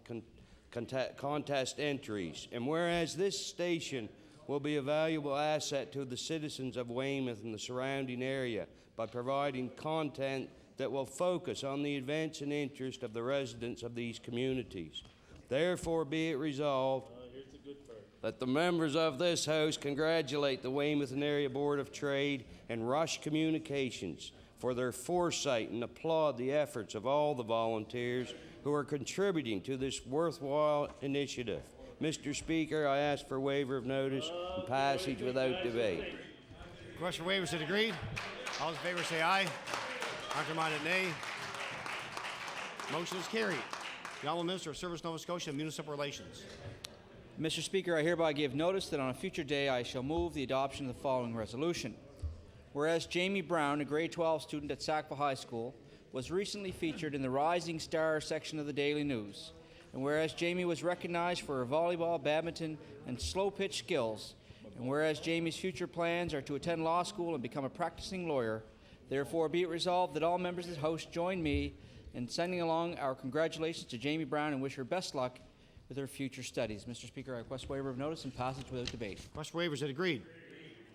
Speaker 3: contest entries, and whereas this station will be a valuable asset to the citizens of Weymouth and the surrounding area by providing content that will focus on the events and interest of the residents of these communities. Therefore, be it resolved that the members of this House congratulate the Weymouth and Area Board of Trade and Rush Communications for their foresight and applaud the efforts of all the volunteers who are contributing to this worthwhile initiative. Mr. Speaker, I ask for waiver of notice and passage without debate.
Speaker 1: Request for waivers. Is it agreed? All those in favour say aye. Contrary-minded, nay. Motion is carried. The Honourable Minister of Service, Nova Scotia, and Municipal Relations.
Speaker 24: Mr. Speaker, I hereby give notice that on a future day I shall move the adoption of the following resolution. Whereas Jamie Brown, a grade 12 student at Sackville High School, was recently featured in the Rising Star section of the Daily News, and whereas Jamie was recognized for her volleyball, badminton, and slow pitch skills, and whereas Jamie's future plans are to attend law school and become a practicing lawyer, therefore be it resolved that all members of the House join me in sending along our congratulations to Jamie Brown and wish her best luck with her future studies. Mr. Speaker, I request waiver of notice and passage without debate.
Speaker 1: Request for waivers. Is it agreed?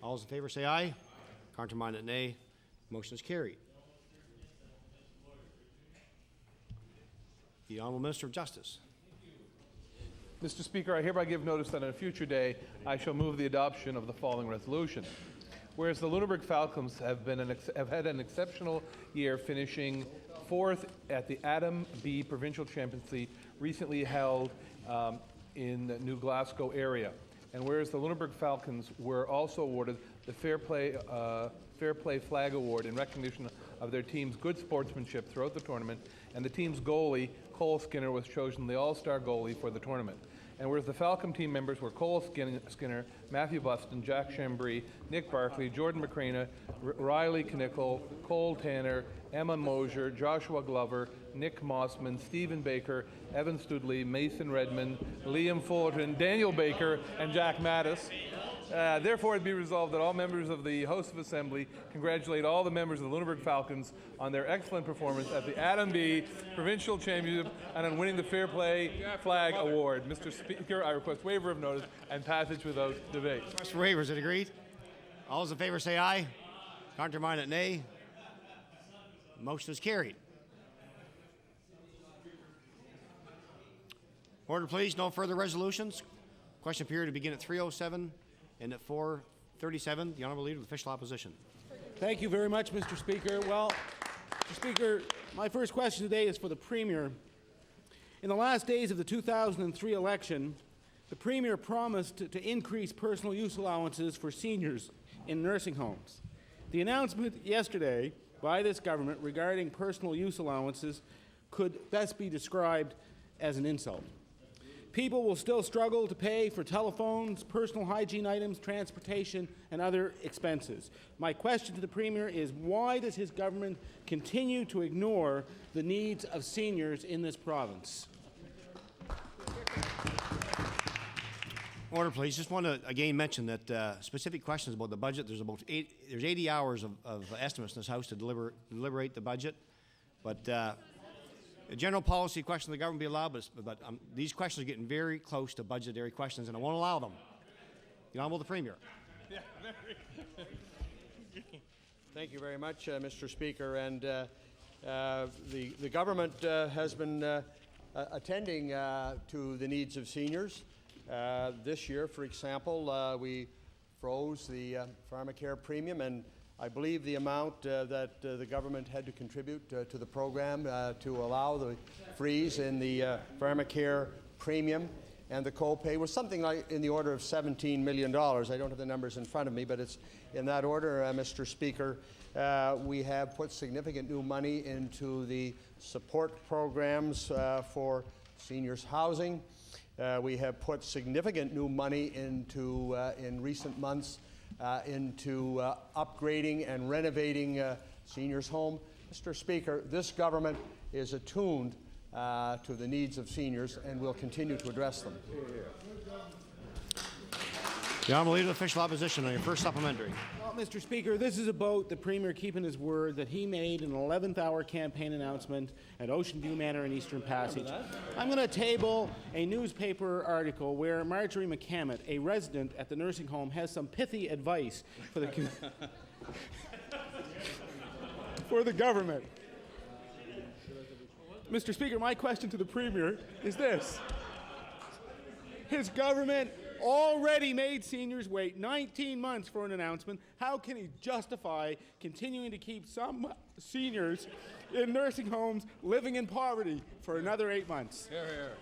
Speaker 1: All those in favour say aye. Contrary-minded, nay. Motion is carried. The Honourable Minister of Justice.
Speaker 16: Mr. Speaker, I hereby give notice that on a future day I shall move the adoption of the following resolution. Whereas the Lunenburg Falcons have had an exceptional year, finishing 4th at the Adam B. Provincial Championship recently held in the New Glasgow area. And whereas the Lunenburg Falcons were also awarded the Fair Play Flag Award in recognition of their team's good sportsmanship throughout the tournament, and the team's goalie, Cole Skinner, was chosen the All-Star goalie for the tournament. And whereas the Falcon team members were Cole Skinner, Matthew Buston, Jack Chambry, Nick Barkley, Jordan McCrana, Riley Knickel, Cole Tanner, Emma Mosier, Joshua Glover, Nick Mossman, Stephen Baker, Evan Studley, Mason Redmond, Liam Fullerton, Daniel Baker, and Jack Mattis. Therefore, it be resolved that all members of the House of Assembly congratulate all the members of the Lunenburg Falcons on their excellent performance at the Adam B. Provincial Championship and on winning the Fair Play Flag Award. Mr. Speaker, I request waiver of notice and passage without debate.
Speaker 1: Request for waiver, is it agreed? All those in favor say aye. Counterminded, nay. Motion is carried. Order, please. No further resolutions. Question period to begin at 3:07 and at 4:37. The Honourable Leader of the Official Opposition.
Speaker 4: Thank you very much, Mr. Speaker. Well, Mr. Speaker, my first question today is for the Premier. In the last days of the 2003 election, the Premier promised to increase personal use allowances for seniors in nursing homes. The announcement yesterday by this government regarding personal use allowances could best be described as an insult. People will still struggle to pay for telephones, personal hygiene items, transportation, and other expenses. My question to the Premier is, why does his government continue to ignore the needs of seniors in this province?
Speaker 1: Order, please. Just want to again mention that specific questions about the budget. There's 80 hours of estimates in this House to deliberate the budget, but a general policy question of the government be allowed, but these questions are getting very close to budgetary questions, and I won't allow them. The Honourable the Premier.
Speaker 2: Thank you very much, Mr. Speaker. And the government has been attending to the needs of seniors. This year, for example, we froze the pharmacare premium, and I believe the amount that the government had to contribute to the program to allow the freeze in the pharmacare premium and the copay was something like in the order of $17 million. I don't have the numbers in front of me, but it's in that order, Mr. Speaker. We have put significant new money into the support programs for seniors' housing. We have put significant new money into, in recent months, into upgrading and renovating seniors' home. Mr. Speaker, this government is attuned to the needs of seniors and will continue to address them.
Speaker 1: The Honourable Leader of the Official Opposition on your first supplementary.
Speaker 4: Well, Mr. Speaker, this is about the Premier keeping his word that he made an 11th-hour campaign announcement at Ocean View Manor in Eastern Passage. I'm going to table a newspaper article where Marjorie McCammett, a resident at the nursing home, has some pithy advice for the for the government. Mr. Speaker, my question to the Premier is this. His government already made seniors wait 19 months for an announcement. How can he justify continuing to keep some seniors in nursing homes living in poverty for another 8 months?
Speaker 1: Hear, hear.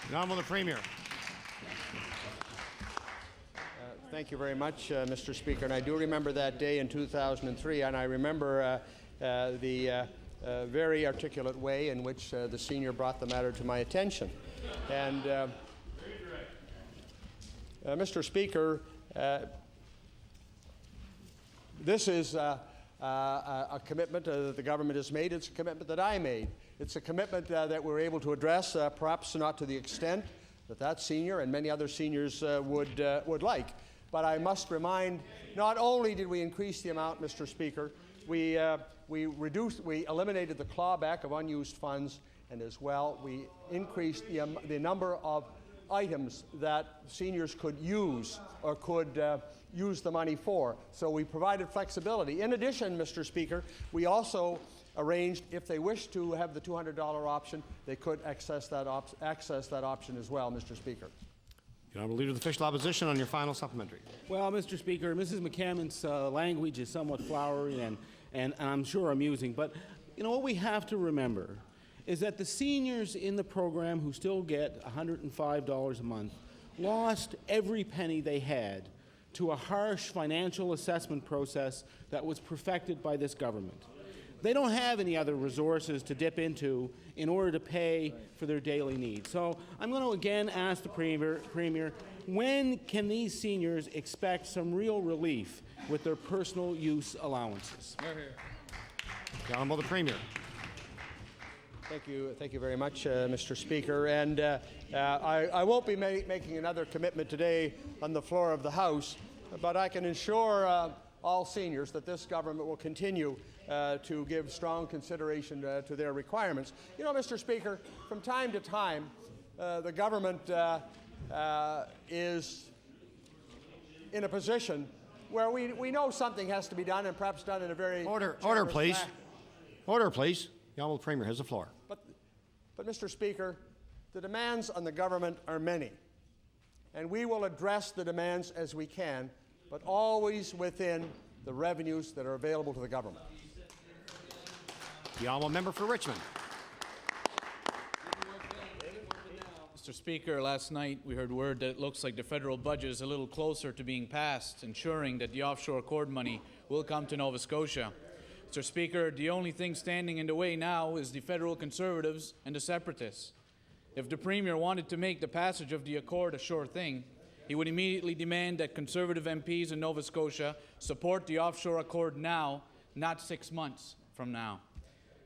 Speaker 1: The Honourable the Premier.
Speaker 2: Thank you very much, Mr. Speaker. And I do remember that day in 2003, and I remember the very articulate way in which the senior brought the matter to my attention. And Mr. Speaker, this is a commitment that the government has made. It's a commitment that I made. It's a commitment that we're able to address, perhaps not to the extent that that senior and many other seniors would like. But I must remind, not only did we increase the amount, Mr. Speaker, we eliminated the clawback of unused funds, and as well we increased the number of items that seniors could use or could use the money for. So we provided flexibility. In addition, Mr. Speaker, we also arranged, if they wish to have the $200 option, they could access that option as well, Mr. Speaker.
Speaker 1: The Honourable Leader of the Official Opposition on your final supplementary.
Speaker 4: Well, Mr. Speaker, Mrs. McCammon's language is somewhat flowery and I'm sure amusing, but you know what we have to remember is that the seniors in the program who still get $105 a month lost every penny they had to a harsh financial assessment process that was perfected by this government. They don't have any other resources to dip into in order to pay for their daily needs. So I'm going to again ask the Premier, when can these seniors expect some real relief with their personal use allowances?
Speaker 1: The Honourable the Premier.
Speaker 2: Thank you very much, Mr. Speaker. And I won't be making another commitment today on the floor of the House, but I can assure all seniors that this government will continue to give strong consideration to their requirements. You know, Mr. Speaker, from time to time, the government is in a position where we know something has to be done, and perhaps done in a very
Speaker 1: Order,
Speaker 2: generous
Speaker 1: please.
Speaker 2: fashion.
Speaker 1: Order, please. The Honourable Premier has the floor.
Speaker 2: But, Mr. Speaker, the demands on the government are many, and we will address the demands as we can, but always within the revenues that are available to the government.
Speaker 1: The Honourable Member for Richmond.
Speaker 5: Mr. Speaker, last night we heard word that it looks like the federal budget is a little closer to being passed, ensuring that the offshore accord money will come to Nova Scotia. Mr. Speaker, the only thing standing in the way now is the federal Conservatives and the Separatists. If the Premier wanted to make the passage of the accord a sure thing, he would immediately demand that Conservative MPs in Nova Scotia support the offshore accord now, not 6 months from now.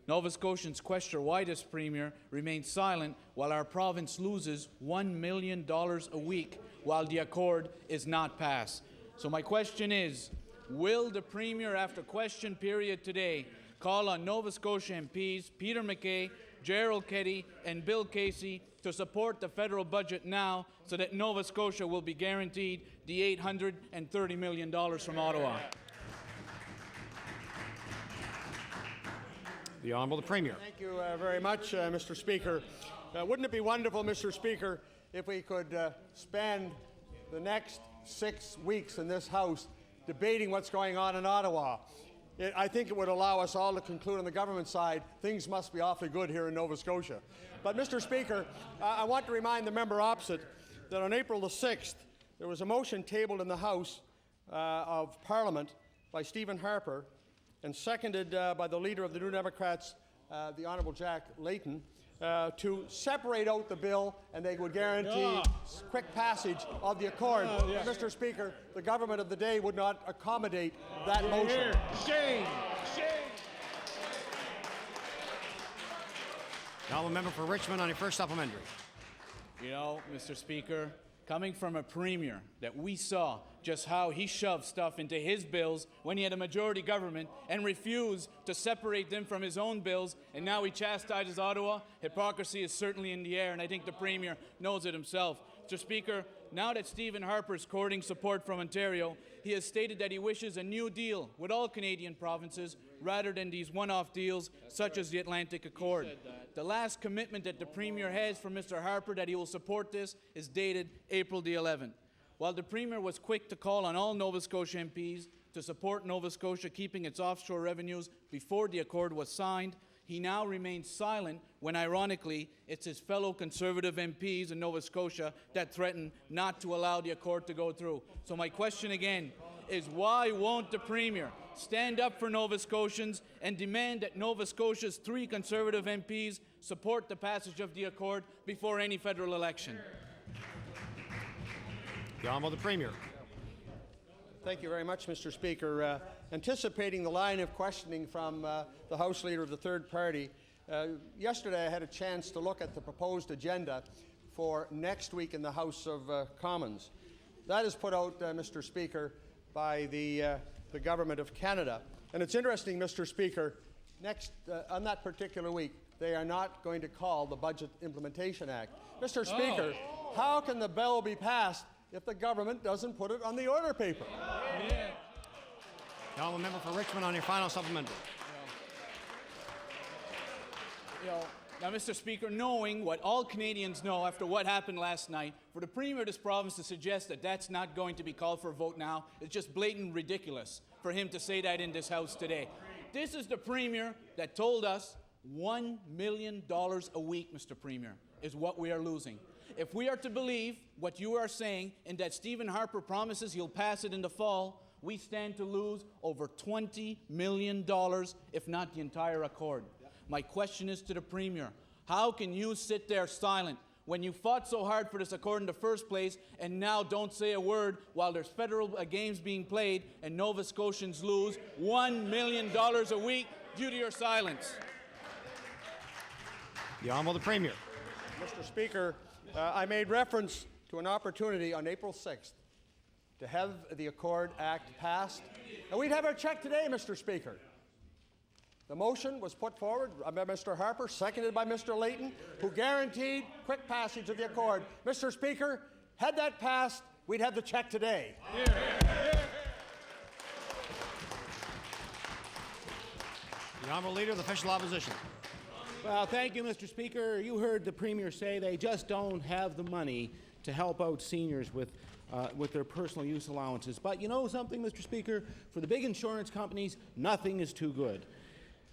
Speaker 5: Nova Scotians question why this Premier remains silent while our province loses $1 million a week while the accord is not passed. So my question is, will the Premier, after question period today, call on Nova Scotia MPs Peter MacKay, Gerald Keddy, and Bill Casey to support the federal budget now so that Nova Scotia will be guaranteed the $830 million from Ottawa?
Speaker 1: The Honourable the Premier.
Speaker 2: Thank you very much, Mr. Speaker. Wouldn't it be wonderful, Mr. Speaker, if we could spend the next 6 weeks in this House debating what's going on in Ottawa? I think it would allow us all to conclude on the government side, things must be awfully good here in Nova Scotia. But, Mr. Speaker, I want to remind the member opposite that on April the 6th, there was a motion tabled in the House of Parliament by Stephen Harper and seconded by the leader of the New Democrats, the Honourable Jack Layton, to separate out the bill, and they would guarantee quick passage of the accord. Mr. Speaker, the government of the day would not accommodate that motion.
Speaker 1: Shame! Shame! The Honourable Member for Richmond on your first supplementary.
Speaker 5: You know, Mr. Speaker, coming from a Premier that we saw just how he shoved stuff into his bills when he had a majority government and refused to separate them from his own bills, and now he chastises Ottawa, hypocrisy is certainly in the air, and I think the Premier knows it himself. Mr. Speaker, now that Stephen Harper is courting support from Ontario, he has stated that he wishes a new deal with all Canadian provinces rather than these one-off deals such as the Atlantic Accord. The last commitment that the Premier has from Mr. Harper that he will support this is dated April the 11th. While the Premier was quick to call on all Nova Scotia MPs to support Nova Scotia keeping its offshore revenues before the accord was signed, he now remains silent when, ironically, it's his fellow Conservative MPs in Nova Scotia that threaten not to allow the accord to go through. So my question again is, why won't the Premier stand up for Nova Scotians and demand that Nova Scotia's 3 Conservative MPs support the passage of the accord before any federal election?
Speaker 1: The Honourable the Premier.
Speaker 2: Thank you very much, Mr. Speaker. Anticipating the line of questioning from the House Leader of the third party, yesterday I had a chance to look at the proposed agenda for next week in the House of Commons. That is put out, Mr. Speaker, by the Government of Canada. And it's interesting, Mr. Speaker, on that particular week, they are not going to call the Budget Implementation Act. Mr. Speaker, how can the bill be passed if the government doesn't put it on the order paper?
Speaker 1: The Honourable Member for Richmond on your final supplementary.
Speaker 5: Now, Mr. Speaker, knowing what all Canadians know after what happened last night, for the Premier of this province to suggest that that's not going to be called for a vote now is just blatant ridiculous for him to say that in this House today. This is the Premier that told us $1 million a week, Mr. Premier, is what we are losing.
Speaker 14: if we are to believe what you are saying and that Stephen Harper promises he'll pass it in the fall, we stand to lose over $20 million, if not the entire accord. My question is to the Premier. How can you sit there silent when you fought so hard for this accord in the first place and now don't say a word while there's federal games being played and Nova Scotians lose $1 million a week due to your silence?
Speaker 1: The Honourable the Premier.
Speaker 2: Mr. Speaker, I made reference to an opportunity on April 6th to have the Accord Act passed, and we'd have our check today, Mr. Speaker. The motion was put forward by Mr. Harper, seconded by Mr. Layton, who guaranteed quick passage of the Accord. Mr. Speaker, had that passed, we'd have the check today.
Speaker 1: The Honourable Leader of the Official Opposition.
Speaker 4: Well, thank you, Mr. Speaker. You heard the Premier say they just don't have the money to help out seniors with their personal use allowances. But you know something, Mr. Speaker? For the big insurance companies, nothing is too good.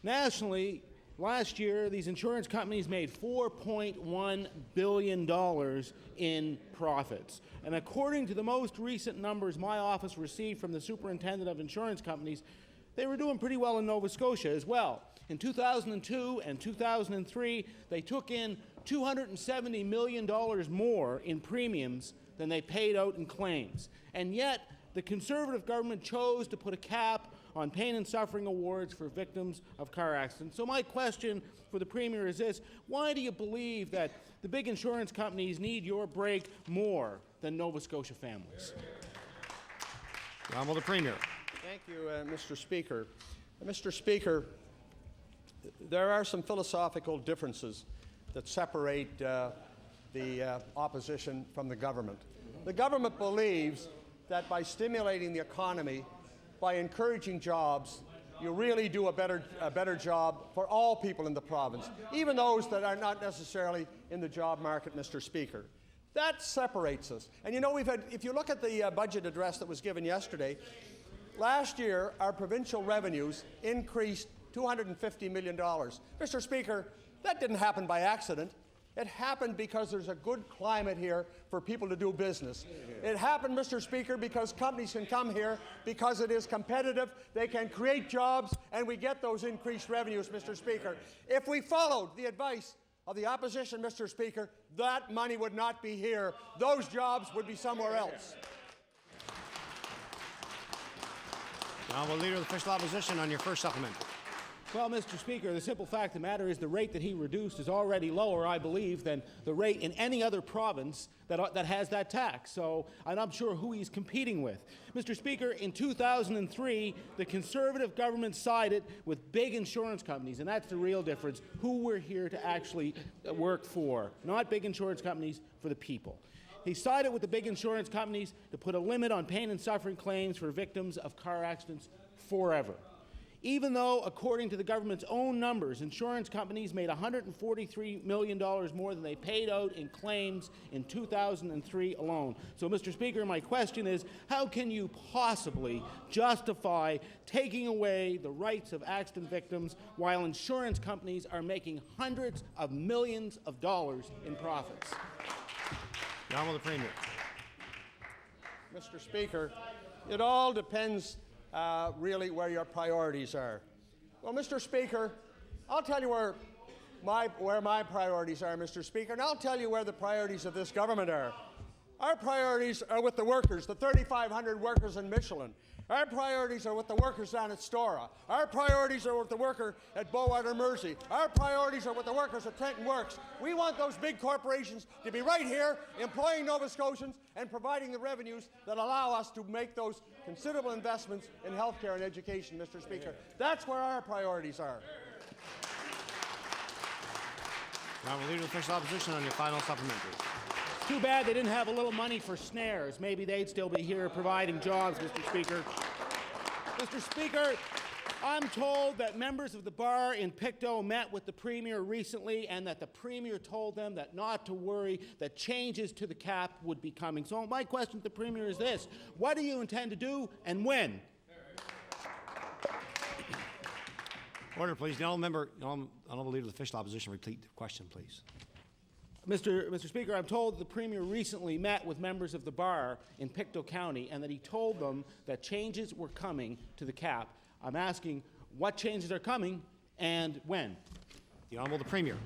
Speaker 4: Nationally, last year, these insurance companies made $4.1 billion in profits. And according to the most recent numbers my office received from the Superintendent of Insurance Companies, they were doing pretty well in Nova Scotia as well. In 2002 and 2003, they took in $270 million more in premiums than they paid out in claims. And yet, the Conservative government chose to put a cap on pain and suffering awards for victims of car accidents. So my question for the Premier is this: why do you believe that the big insurance companies need your break more than Nova Scotia families?
Speaker 1: Honourable the Premier.
Speaker 2: Thank you, Mr. Speaker. Mr. Speaker, there are some philosophical differences that separate the opposition from the government. The government believes that by stimulating the economy, by encouraging jobs, you really do a better job for all people in the province, even those that are not necessarily in the job market, Mr. Speaker. That separates us. And you know, if you look at the budget address that was given yesterday, last year our provincial revenues increased $250 million. Mr. Speaker, that didn't happen by accident. It happened because there's a good climate here for people to do business. It happened, Mr. Speaker, because companies can come here because it is competitive, they can create jobs, and we get those increased revenues, Mr. Speaker. If we followed the advice of the opposition, Mr. Speaker, that money would not be here. Those jobs would be somewhere else.
Speaker 1: The Honourable Leader of the Official Opposition on your first supplement.
Speaker 4: Well, Mr. Speaker, the simple fact of the matter is the rate that he reduced is already lower, I believe, than the rate in any other province that has that tax. So I'm not sure who he's competing with. Mr. Speaker, in 2003, the Conservative government sided with big insurance companies, and that's the real difference, who we're here to actually work for. Not big insurance companies, for the people. He sided with the big insurance companies to put a limit on pain and suffering claims for victims of car accidents forever. Even though, according to the government's own numbers, insurance companies made $143 million more than they paid out in claims in 2003 alone. So, Mr. Speaker, my question is, how can you possibly justify taking away the rights of accident victims while insurance companies are making hundreds of millions of dollars in profits?
Speaker 1: The Honourable the Premier.
Speaker 2: Mr. Speaker, it all depends really where your priorities are. Well, Mr. Speaker, I'll tell you where my priorities are, Mr. Speaker, and I'll tell you where the priorities of this government are. Our priorities are with the workers, the 3,500 workers in Michelin. Our priorities are with the workers down at Stora. Our priorities are with the worker at Bowater Mersey. Our priorities are with the workers at Trenton Works. We want those big corporations to be right here, employing Nova Scotians and providing the revenues that allow us to make those considerable investments in healthcare and education, Mr. Speaker. That's where our priorities are.
Speaker 1: Honourable Leader of the Official Opposition on your final supplementary.
Speaker 4: Too bad they didn't have a little money for snares. Maybe they'd still be here providing jobs, Mr. Speaker. Mr. Speaker, I'm told that members of the bar in Pictou met with the Premier recently and that the Premier told them that not to worry, that changes to the cap would be coming. So my question to the Premier is this: what do you intend to do and when?
Speaker 1: Order, please. The Honourable Leader of the Official Opposition, repeat the question, please.
Speaker 4: Mr. Speaker, I'm told the Premier recently met with members of the bar in Pictou County and that he told them that changes were coming to the cap. I'm asking what changes are coming and when.
Speaker 1: The Honourable the Premier.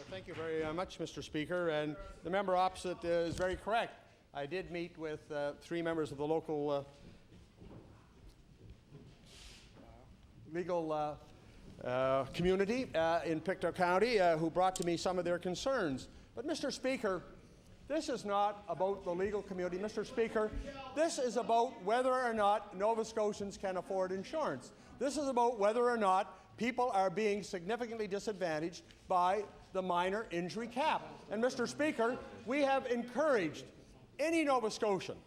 Speaker 2: Thank you very much, Mr. Speaker. And the member opposite is very correct. I did meet with 3 members of the local legal community in Pictou County who brought to me some of their concerns. But, Mr. Speaker, this is not about the legal community. Mr. Speaker, this is about whether or not Nova Scotians can afford insurance. This is about whether or not people are being significantly disadvantaged by the minor injury cap. And, Mr. Speaker, we have encouraged any Nova Scotian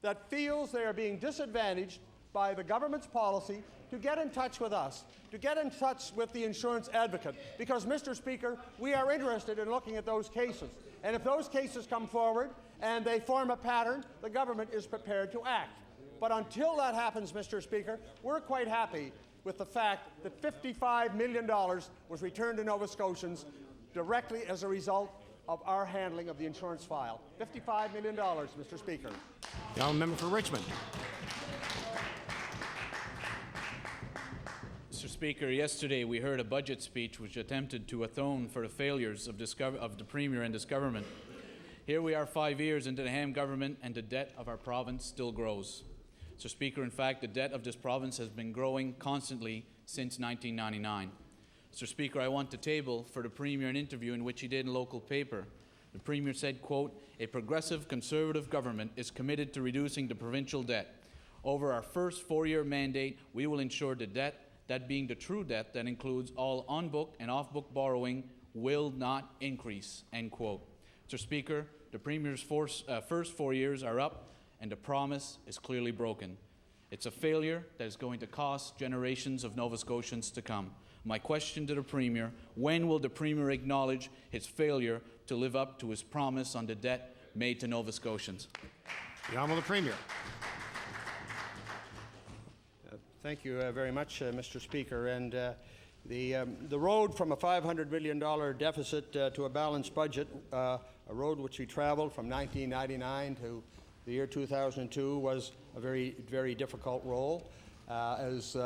Speaker 2: that feels they are being disadvantaged by the government's policy to get in touch with us, to get in touch with the insurance advocate, because, Mr. Speaker, we are interested in looking at those cases. And if those cases come forward and they form a pattern, the government is prepared to act. But until that happens, Mr. Speaker, we're quite happy with the fact that $55 million was returned to Nova Scotians directly as a result of our handling of the insurance file. $55 million, Mr. Speaker.
Speaker 1: The Honourable Member for Richmond.
Speaker 5: Mr. Speaker, yesterday we heard a budget speech which attempted to atone for the failures of the Premier and this government. Here we are 5 years into the Ham government and the debt of our province still grows. Mr. Speaker, in fact, the debt of this province has been growing constantly since 1999. Mr. Speaker, I want to table for the Premier an interview in which he did in a local paper. The Premier said, quote, "A progressive Conservative government is committed to reducing the provincial debt. Over our first 4-year mandate, we will ensure the debt, that being the true debt that includes all on-book and off-book borrowing, will not increase," end quote. Mr. Speaker, the Premier's first 4 years are up, and the promise is clearly broken. It's a failure that is going to cost generations of Nova Scotians to come. My question to the Premier, when will the Premier acknowledge his failure to live up to his promise on the debt made to Nova Scotians?
Speaker 1: The Honourable the Premier.
Speaker 2: Thank you very much, Mr. Speaker. And the road from a $500 million deficit to a balanced budget, a road which we traveled from 1999 to the year 2002, was a very, very difficult road. As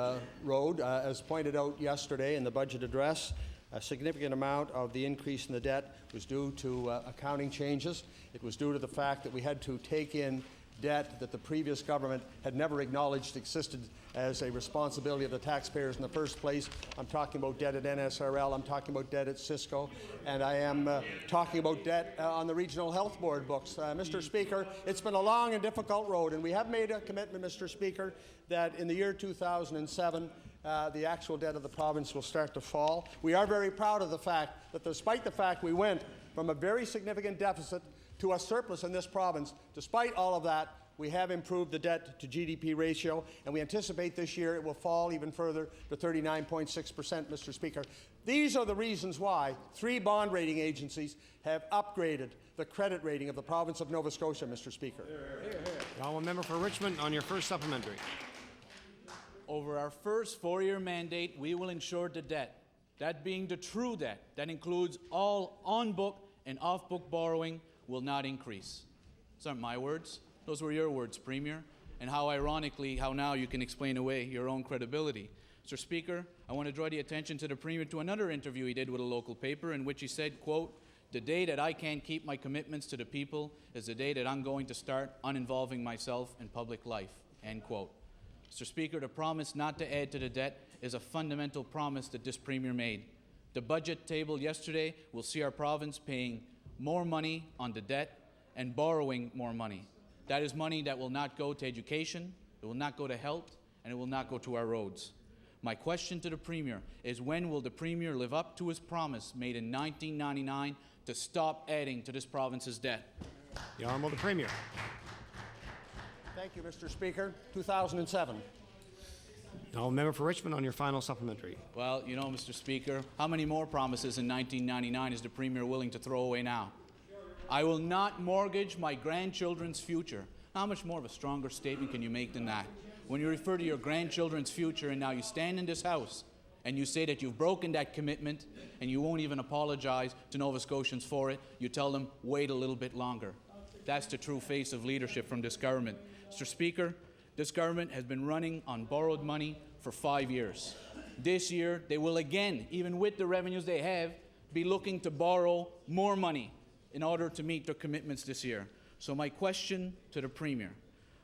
Speaker 2: pointed out yesterday in the budget address, a significant amount of the increase in the debt was due to accounting changes. It was due to the fact that we had to take in debt that the previous government had never acknowledged existed as a responsibility of the taxpayers in the first place. I'm talking about debt at NSRL, I'm talking about debt at Cisco, and I am talking about debt on the Regional Health Board books. Mr. Speaker, it's been a long and difficult road, and we have made a commitment, Mr. Speaker, that in the year 2007, the actual debt of the province will start to fall. We are very proud of the fact that despite the fact we went from a very significant deficit to a surplus in this province, despite all of that, we have improved the debt to GDP ratio, and we anticipate this year it will fall even further to 39.6%, Mr. Speaker. These are the reasons why 3 bond rating agencies have upgraded the credit rating of the province of Nova Scotia, Mr. Speaker.
Speaker 1: The Honourable Member for Richmond on your first supplementary.
Speaker 14: Over our first 4-year mandate, we will ensure the debt, that being the true debt, that includes all on-book and off-book borrowing, will not increase. Those aren't my words. Those were your words, Premier, and how ironically, how now you can explain away your own credibility. Mr. Speaker, I want to draw the attention to the Premier to another interview he did with a local paper in which he said, quote, "The day that I can't keep my commitments to the people is the day that I'm going to start uninvolving myself in public life," end quote. Mr. Speaker, the promise not to add to the debt is a fundamental promise that this Premier made. The budget table yesterday will see our province paying more money on the debt and borrowing more money. That is money that will not go to education, it will not go to health, and it will not go to our roads. My question to the Premier is, when will the Premier live up to his promise made in 1999 to stop adding to this province's debt?
Speaker 1: The Honourable the Premier.
Speaker 2: Thank you, Mr. Speaker. 2007.
Speaker 1: The Honourable Member for Richmond on your final supplementary.
Speaker 5: Well, you know, Mr. Speaker, how many more promises in 1999 is the Premier willing to throw away now? I will not mortgage my grandchildren's future. How much more of a stronger statement can you make than that? When you refer to your grandchildren's future and now you stand in this House
Speaker 14: and you say that you've broken that commitment and you won't even apologize to Nova Scotians for it. You tell them, wait a little bit longer. That's the true face of leadership from this government. Mr. Speaker, this government has been running on borrowed money for 5 years. This year, they will again, even with the revenues they have, be looking to borrow more money in order to meet their commitments this year. So my question to the Premier,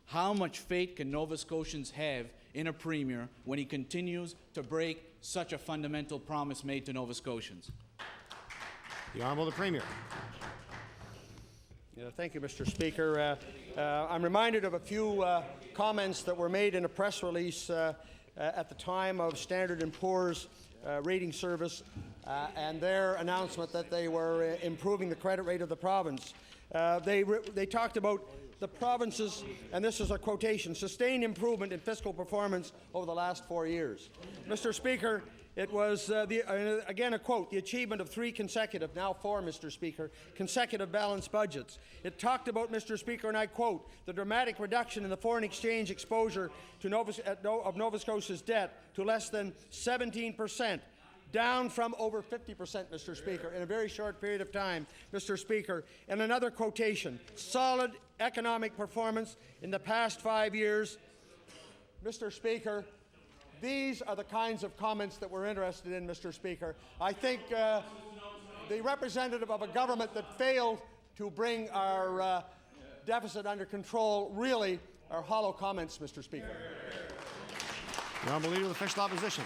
Speaker 14: how much faith can Nova Scotians have in a Premier when he continues to break such a fundamental promise made to Nova Scotians?
Speaker 1: The Honourable the Premier.
Speaker 2: Thank you, Mr. Speaker. I'm reminded of a few comments that were made in a press release at the time of Standard & Poor's rating service and their announcement that they were improving the credit rate of the province. They talked about the province's, and this is a quotation, sustained improvement in fiscal performance over the last 4 years. Mr. Speaker, it was, again a quote, the achievement of 3 consecutive, now 4, Mr. Speaker, consecutive balanced budgets. It talked about, Mr. Speaker, and I quote, the dramatic reduction in the foreign exchange exposure of Nova Scotia's debt to less than 17%. Down from over 50%, Mr. Speaker, in a very short period of time, Mr. Speaker. And another quotation, solid economic performance in the past 5 years. Mr. Speaker, these are the kinds of comments that we're interested in, Mr. Speaker. I think the representative of a government that failed to bring our deficit under control really are hollow comments, Mr. Speaker.
Speaker 1: The Honourable Leader of the Official Opposition.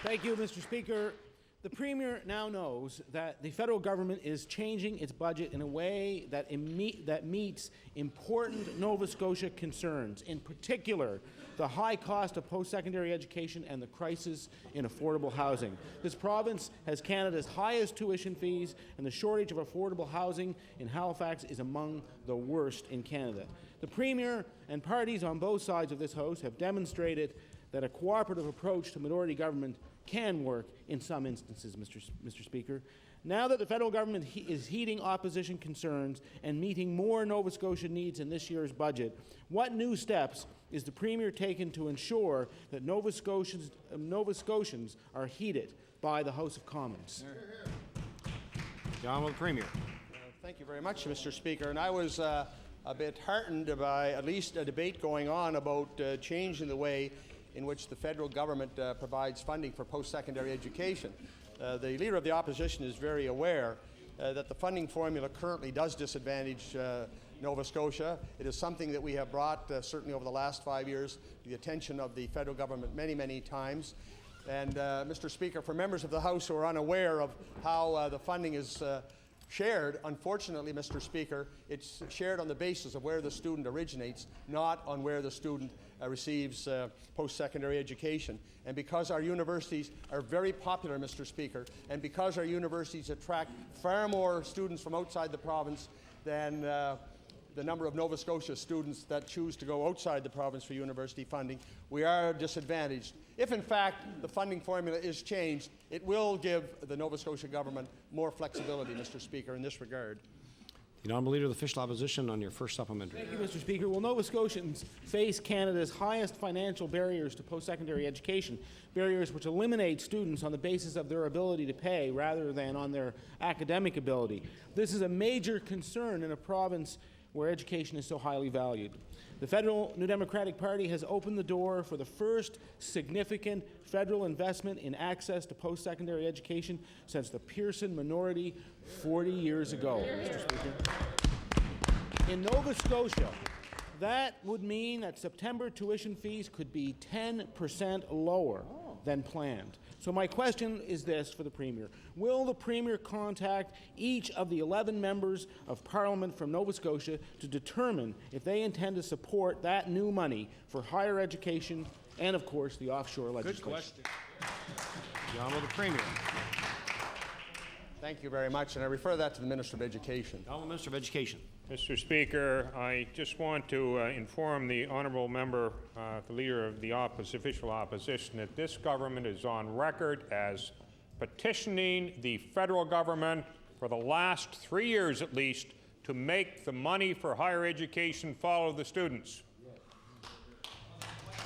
Speaker 4: Thank you, Mr. Speaker. The Premier now knows that the federal government is changing its budget in a way that meets important Nova Scotia concerns, in particular the high cost of post-secondary education and the crisis in affordable housing. This province has Canada's highest tuition fees, and the shortage of affordable housing in Halifax is among the worst in Canada. The Premier and parties on both sides of this House have demonstrated that a cooperative approach to minority government can work in some instances, Mr. Speaker. Now that the federal government is heeding opposition concerns and meeting more Nova Scotia needs in this year's budget, what new steps is the Premier taking to ensure that Nova Scotians are heeded by the House of Commons?
Speaker 1: The Honourable Premier.
Speaker 2: Thank you very much, Mr. Speaker. And I was a bit heartened by at least a debate going on about changing the way in which the federal government provides funding for post-secondary education. The Leader of the Opposition is very aware that the funding formula currently does disadvantage Nova Scotia. It is something that we have brought, certainly over the last 5 years, to the attention of the federal government many, many times. And, Mr. Speaker, for members of the House who are unaware of how the funding is shared, unfortunately, Mr. Speaker, it's shared on the basis of where the student originates, not on where the student receives post-secondary education. And because our universities are very popular, Mr. Speaker, and because our universities attract far more students from outside the province than the number of Nova Scotia students that choose to go outside the province for university funding, we are disadvantaged. If, in fact, the funding formula is changed, it will give the Nova Scotia government more flexibility, Mr. Speaker, in this regard.
Speaker 1: The Honourable Leader of the Official Opposition on your first supplementary.
Speaker 4: Thank you, Mr. Speaker. Well, Nova Scotians face Canada's highest financial barriers to post-secondary education, barriers which eliminate students on the basis of their ability to pay rather than on their academic ability. This is a major concern in a province where education is so highly valued. The federal New Democratic Party has opened the door for the first significant federal investment in access to post-secondary education since the Pearson minority 40 years ago, Mr. Speaker. In Nova Scotia, that would mean that September tuition fees could be 10% lower than planned. So my question is this for the Premier. Will the Premier contact each of the 11 members of Parliament from Nova Scotia to determine if they intend to support that new money for higher education and, of course, the offshore legislation?
Speaker 2: Good question.
Speaker 1: The Honourable Premier.
Speaker 2: Thank you very much, and I refer that to the Minister of Education.
Speaker 1: The Honourable Minister of Education.
Speaker 13: Mr. Speaker, I just want to inform the honourable member, the Leader of the Official Opposition, that this government is on record as petitioning the federal government for the last 3 years at least to make the money for higher education follow the students.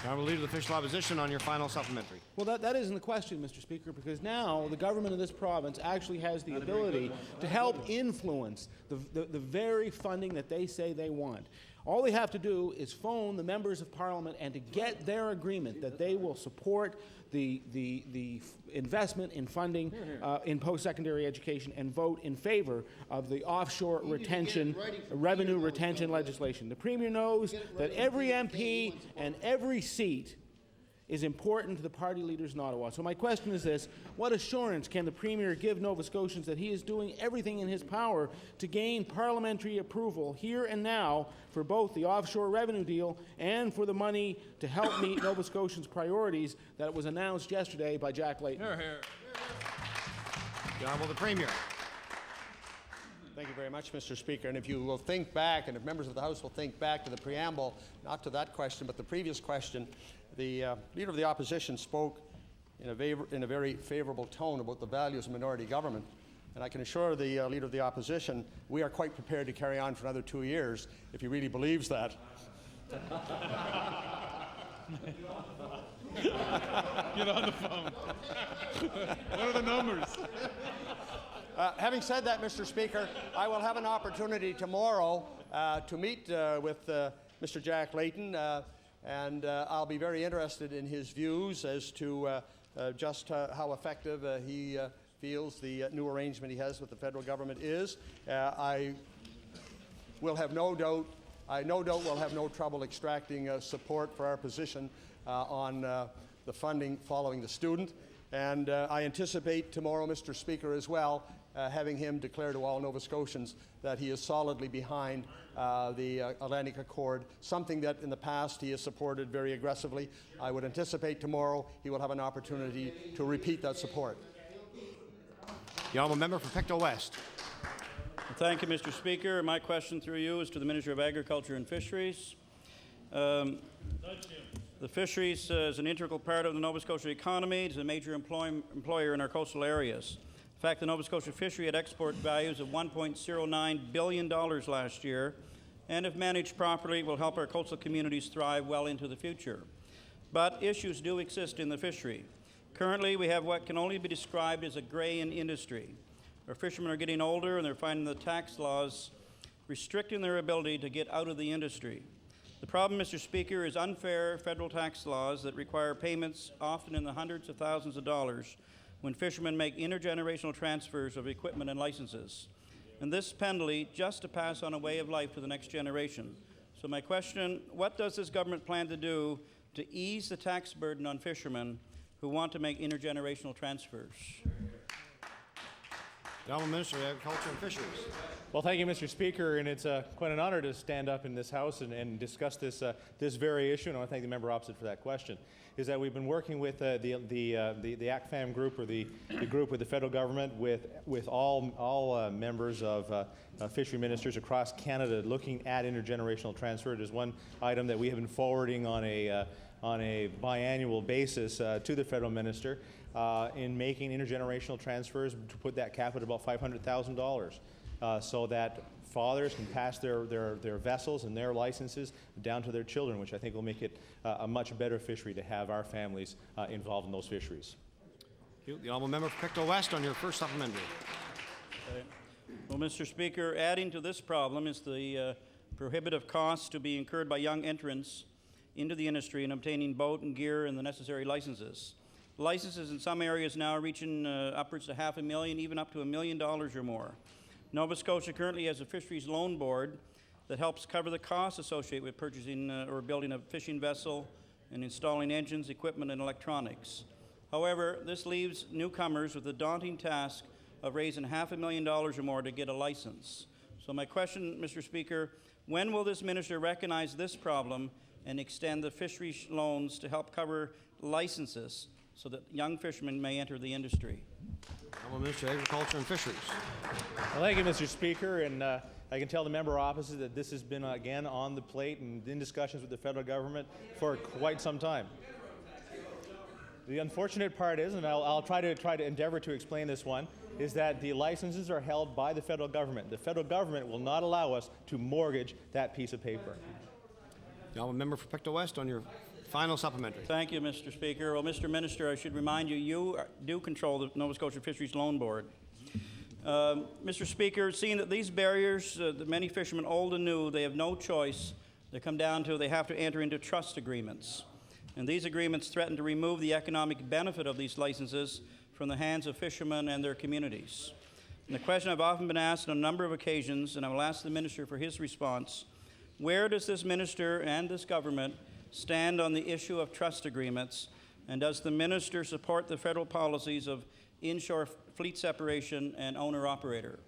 Speaker 1: The Honourable Leader of the Official Opposition on your final supplementary.
Speaker 4: Well, that isn't the question, Mr. Speaker, because now the government of this province actually has the ability to help influence the very funding that they say they want. All they have to do is phone the members of Parliament and to get their agreement that they will support the investment in funding in post-secondary education and vote in favor of the offshore revenue retention legislation. The Premier knows that every MP and every seat is important to the party leaders in Ottawa. So my question is this: what assurance can the Premier give Nova Scotians that he is doing everything in his power to gain parliamentary approval here and now for both the offshore revenue deal and for the money to help meet Nova Scotians' priorities that was announced yesterday by Jack Layton?
Speaker 1: Hear, hear. The Honourable the Premier.
Speaker 2: Thank you very much, Mr. Speaker. And if you will think back, and if members of the House will think back to the preamble, not to that question, but the previous question, the Leader of the Opposition spoke in a very favourable tone about the values of minority government. And I can assure the Leader of the Opposition we are quite prepared to carry on for another 2 years if he really believes that.
Speaker 16: Get on the phone. What are the numbers?
Speaker 2: Having said that, Mr. Speaker, I will have an opportunity tomorrow to meet with Mr. Jack Layton, and I'll be very interested in his views as to just how effective he feels the new arrangement he has with the federal government is. I will have no doubt will have no trouble extracting support for our position on the funding following the student. And I anticipate tomorrow, Mr. Speaker, as well, having him declare to all Nova Scotians that he is solidly behind the Atlantic Accord, something that in the past he has supported very aggressively. I would anticipate tomorrow he will have an opportunity to repeat that support.
Speaker 1: The Honourable Member for Pictou West.
Speaker 24: Thank you, Mr. Speaker. My question through you is to the Minister of Agriculture and Fisheries. The fisheries is an integral part of the Nova Scotia economy. It's a major employer in our coastal areas. In fact, the Nova Scotia fishery had export values of $1.09 billion last year, and if managed properly, will help our coastal communities thrive well into the future. But issues do exist in the fishery. Currently, we have what can only be described as a grey-in industry. Our fishermen are getting older, and they're finding the tax laws restricting their ability to get out of the industry. The problem, Mr. Speaker, is unfair federal tax laws that require payments often in the hundreds of thousands of dollars when fishermen make intergenerational transfers of equipment and licenses. And this penalty just to pass on a way of life to the next generation. So my question, what does this government plan to do to ease the tax burden on fishermen who want to make intergenerational transfers?
Speaker 1: The Honourable Minister of Agriculture and Fisheries.
Speaker 6: Well, thank you, Mr. Speaker, and it's quite an honor to stand up in this House and discuss this very issue, and I want to thank the member opposite for that question. Is that we've been working with the ACFAM group, or the group with the federal government, with all members of fishery ministers across Canada, looking at intergenerational transfer. It is one item that we have been forwarding on a biannual basis to the federal minister in making intergenerational transfers to put that cap at about $500,000 so that fathers can pass their vessels and their licenses down to their children, which I think will make it a much better fishery to have our families involved in those fisheries.
Speaker 1: The Honourable Member for Pictou West on your first supplementary.
Speaker 24: Well, Mr. Speaker, adding to this problem is the prohibitive costs to be incurred by young entrants into the industry in obtaining boat and gear and the necessary licenses. Licenses in some areas now reaching upwards to $500,000, even up to $1 million or more. Nova Scotia currently has a fisheries loan board that helps cover the costs associated with purchasing or building a fishing vessel and installing engines, equipment, and electronics. However, this leaves newcomers with the daunting task of raising $500,000 or more to get a license. So my question, Mr. Speaker, when will this minister recognize this problem and extend the fisheries loans to help cover licenses so that young fishermen may enter the industry?
Speaker 1: Honourable Minister of Agriculture and Fisheries.
Speaker 6: Well, thank you, Mr. Speaker, and I can tell the member opposite that this has been again on the plate and in discussions with the federal government for quite some time. The unfortunate part is, and I'll try to endeavor to explain this one, is that the licenses are held by the federal government. The federal government will not allow us to mortgage that piece of paper.
Speaker 1: The Honourable Member for Pictou West on your Final supplementary.
Speaker 24: Thank you, Mr. Speaker. Well, Mr. Minister, I should remind you, you do control the Nova Scotia Fisheries Loan Board. Mr. Speaker, seeing that these barriers, that many fishermen, old and new, they have no choice. They come down to they have to enter into trust agreements. And these agreements threaten to remove the economic benefit of these licenses from the hands of fishermen and their communities. And the question I've often been asked on a number of occasions, and I will ask the Minister for his response: where does this Minister and this government stand on the issue of trust agreements, and does the Minister support the federal policies of inshore fleet separation and owner-operator?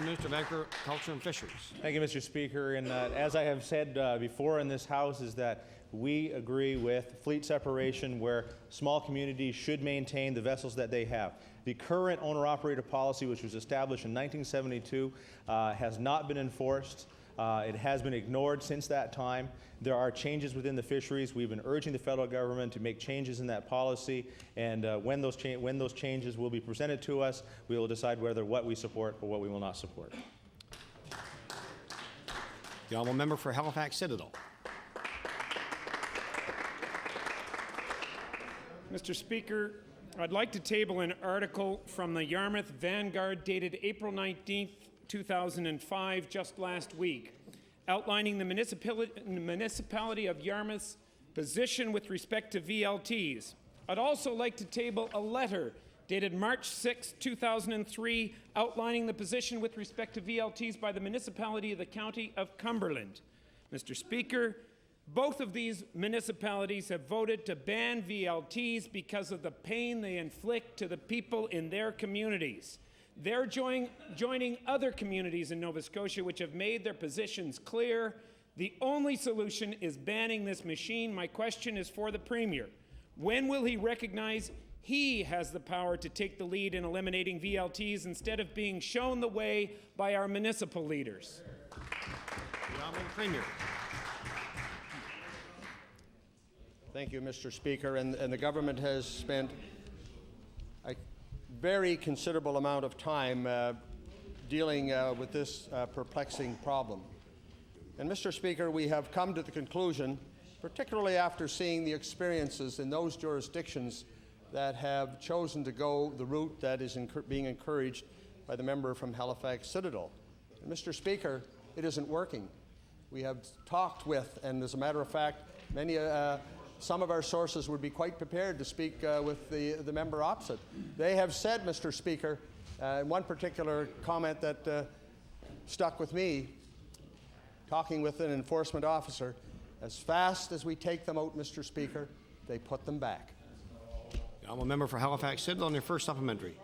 Speaker 1: Minister of Agriculture and Fisheries.
Speaker 6: Thank you, Mr. Speaker. And as I have said before in this House, is that we agree with fleet separation where small communities should maintain the vessels that they have. The current owner-operator policy, which was established in 1972, has not been enforced. It has been ignored since that time. There are changes within the fisheries. We've been urging the federal government to make changes in that policy, and when those changes will be presented to us, we will decide whether what we support or what we will not support.
Speaker 1: The honourable member for Halifax Citadel.
Speaker 15: Mr. Speaker, I'd like to table an article from the Yarmouth Vanguard dated April 19th, 2005, just last week, outlining the municipality of Yarmouth's position with respect to VLTs. I'd also like to table a letter dated March 6, 2003, outlining the position with respect to VLTs by the municipality of the County of Cumberland. Mr. Speaker, both of these municipalities have voted to ban VLTs because of the pain they inflict to the people in their communities. They're joining other communities in Nova Scotia which have made their positions clear. The only solution is banning this machine. My question is for the Premier. When will he recognize he has the power to take the lead in eliminating VLTs instead of being shown the way by our municipal leaders?
Speaker 1: The honourable Premier.
Speaker 2: Thank you, Mr. Speaker. And the government has spent a very considerable amount of time dealing with this perplexing problem. And Mr. Speaker, we have come to the conclusion, particularly after seeing the experiences in those jurisdictions that have chosen to go the route that is being encouraged by the member from Halifax Citadel. And Mr. Speaker, it isn't working. We have talked with, and as a matter of fact, some of our sources would be quite prepared to speak with the member opposite. They have said, Mr. Speaker, one particular comment that stuck with me, talking with an enforcement officer, as fast as we take them out, Mr. Speaker, they put them back.
Speaker 1: The honourable member for Halifax Citadel on your first supplementary.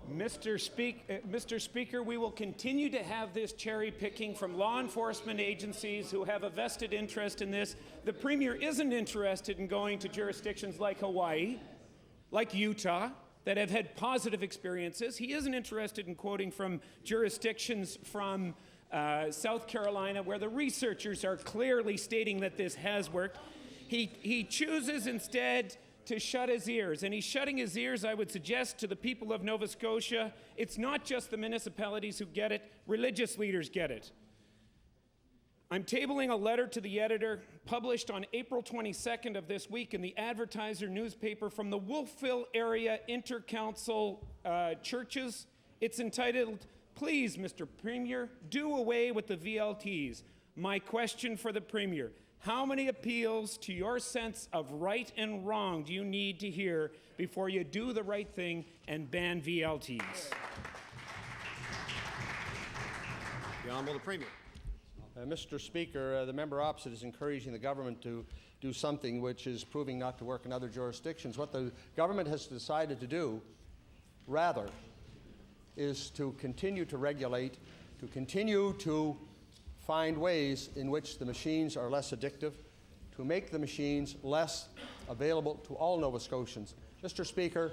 Speaker 15: Mr. Speaker, we will continue to have this cherry picking from law enforcement agencies who have a vested interest in this. The Premier isn't interested in going to jurisdictions like Hawaii, like Utah, that have had positive experiences. He isn't interested in quoting from jurisdictions from South Carolina where the researchers are clearly stating that this has worked. He chooses instead to shut his ears, and he's shutting his ears, I would suggest, to the people of Nova Scotia. It's not just the municipalities who get it, religious leaders get it. I'm tabling a letter to the editor published on April 22nd of this week in the Advertiser newspaper from the Wolfville Area Intercouncil churches. It's entitled, "Please, Mr. Premier, do away with the VLTs." My question for the Premier: how many appeals to your sense of right and wrong do you need to hear before you do the right thing and ban VLTs?
Speaker 1: The Honourable Premier.
Speaker 2: Mr. Speaker, the member opposite is encouraging the government to do something which is proving not to work in other jurisdictions. What the government has decided to do, rather, is to continue to regulate, to continue to find ways in which the machines are less addictive, to make the machines less available to all Nova Scotians. Mr. Speaker,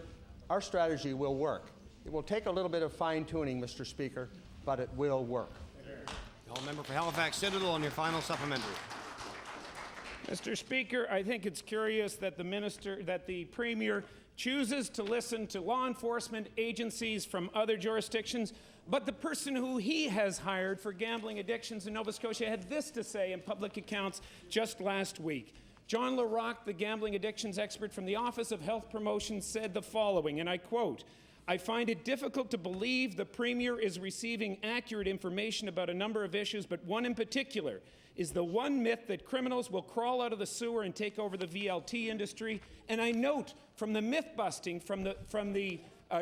Speaker 2: our strategy will work. It will take a little bit of fine-tuning, Mr. Speaker, but it will work.
Speaker 1: The member for Halifax Citadel on your final supplementary.
Speaker 15: Mr. Speaker, I think it's curious that the Premier chooses to listen to law enforcement agencies from other jurisdictions, but the person who he has hired for gambling addictions in Nova Scotia had this to say in public accounts just last week. John LaRocque, the gambling addictions expert from the Office of Health Promotion, said the following, and I quote, "I find it difficult to believe the Premier is receiving accurate information about a number of issues, but one in particular is the one myth that criminals will crawl out of the sewer and take over the VLT industry. And I note from the myth-busting from the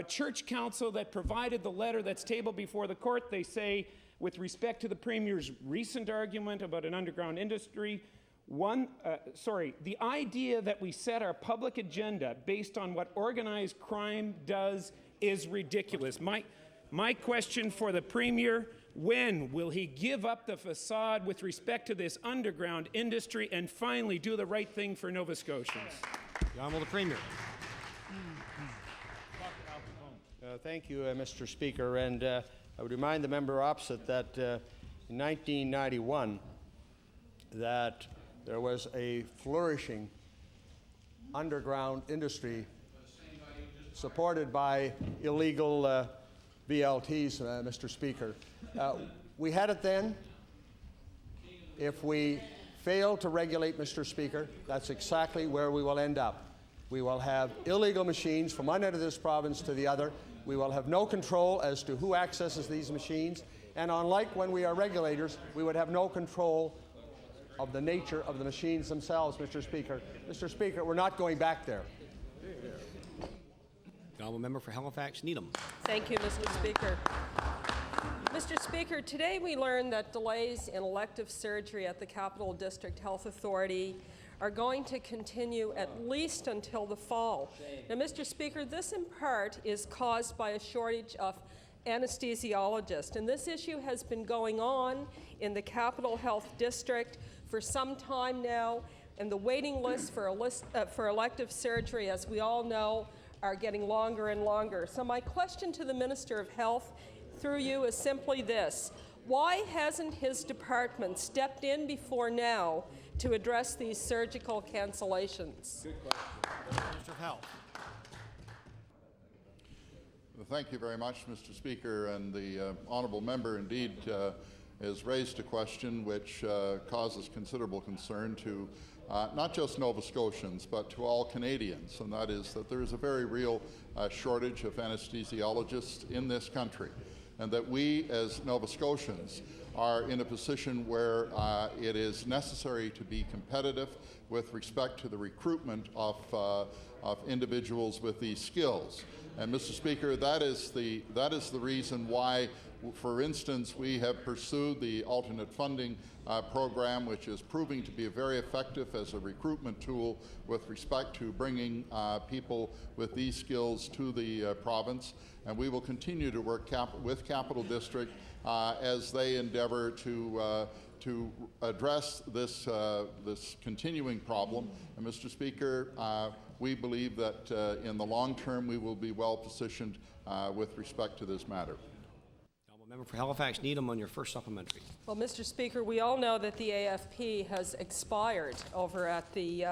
Speaker 15: church council that provided the letter that's tabled before the court, they say, with respect to the Premier's recent argument about an underground industry, the idea that we set our public agenda based on what organized crime does is ridiculous. My question for the Premier, when will he give up the facade with respect to this underground industry and finally do the right thing for Nova Scotians?"
Speaker 1: The Honourable Premier.
Speaker 2: Thank you, Mr. Speaker. And I would remind the member opposite that in 1991, that there was a flourishing underground industry supported by illegal VLTs, Mr. Speaker. We had it then. If we fail to regulate, Mr. Speaker, that's exactly where we will end up. We will have illegal machines from one end of this province to the other. We will have no control as to who accesses these machines. And unlike when we are regulators, we would have no control of the nature of the machines themselves, Mr. Speaker. Mr. Speaker, we're not going back there.
Speaker 1: The Honourable Member for Halifax Needham.
Speaker 18: Thank you, Mr. Speaker. Mr. Speaker, today we learned that delays in elective surgery at the Capital District Health Authority are going to continue at least until the fall. Now, Mr. Speaker, this in part is caused by a shortage of anesthesiologists, and this issue has been going on in the Capital Health District for some time now, and the waiting lists for elective surgery, as we all know, are getting longer and longer. So my question to the Minister of Health, through you, is simply this: why hasn't his department stepped in before now to address these surgical cancellations?
Speaker 1: Good question. Minister of Health.
Speaker 19: Well, thank you very much, Mr. Speaker, and the honourable member indeed has raised a question which causes considerable concern to not just Nova Scotians, but to all Canadians, and that is that there is a very real shortage of anesthesiologists in this country, and that we as Nova Scotians are in a position where it is necessary to be competitive with respect to the recruitment of individuals with these skills. And Mr. Speaker, that is the reason why, for instance, we have pursued the alternate funding program, which is proving to be very effective as a recruitment tool with respect to bringing people with these skills to the province. And we will continue to work with Capital District as they endeavor to address this continuing problem. And Mr. Speaker, we believe that in the long term we will be well positioned with respect to this matter.
Speaker 1: Member for Halifax Needham on your first supplementary.
Speaker 18: Well, Mr. Speaker, we all know that the AFP has expired over at the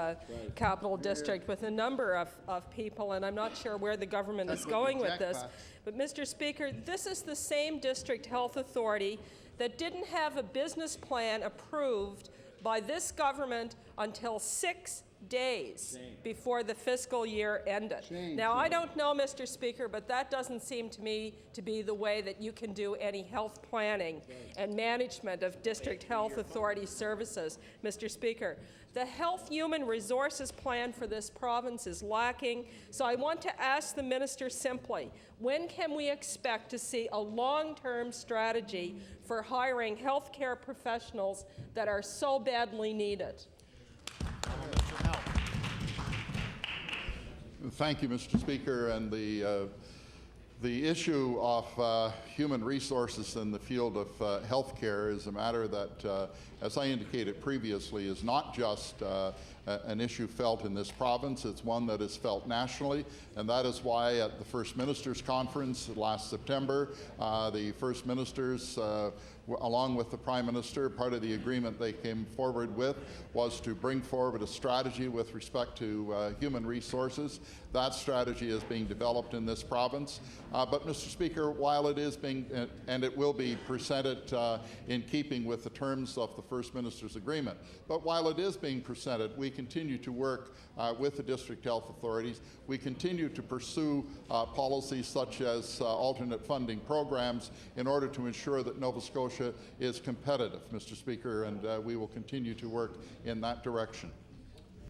Speaker 18: Capital District with a number of people, and I'm not sure where the government is going with this. But, Mr. Speaker, this is the same district health authority that didn't have a business plan approved by this government until 6 days before the fiscal year ended. Now, I don't know, Mr. Speaker, but that doesn't seem to me to be the way that you can do any health planning and management of district health authority services, Mr. Speaker. The Health Human Resources Plan for this province is lacking, so I want to ask the minister simply, when can we expect to see a long-term strategy for hiring healthcare professionals that are so badly needed?
Speaker 19: Thank you, Mr. Speaker. And the issue of human resources in the field of healthcare is a matter that, as I indicated previously, is not just an issue felt in this province. It's one that is felt nationally, and that is why at the First Ministers' Conference last September, the First Ministers, along with the Prime Minister, part of the agreement they came forward with was to bring forward a strategy with respect to human resources. That strategy is being developed in this province. But, Mr. Speaker, while it is being, and it will be presented in keeping with the terms of the First Minister's agreement, but while it is being presented, we continue to work with the district health authorities. We continue to pursue policies such as alternate funding programs in order to ensure that Nova Scotia is competitive, Mr. Speaker, and we will continue to work in that direction.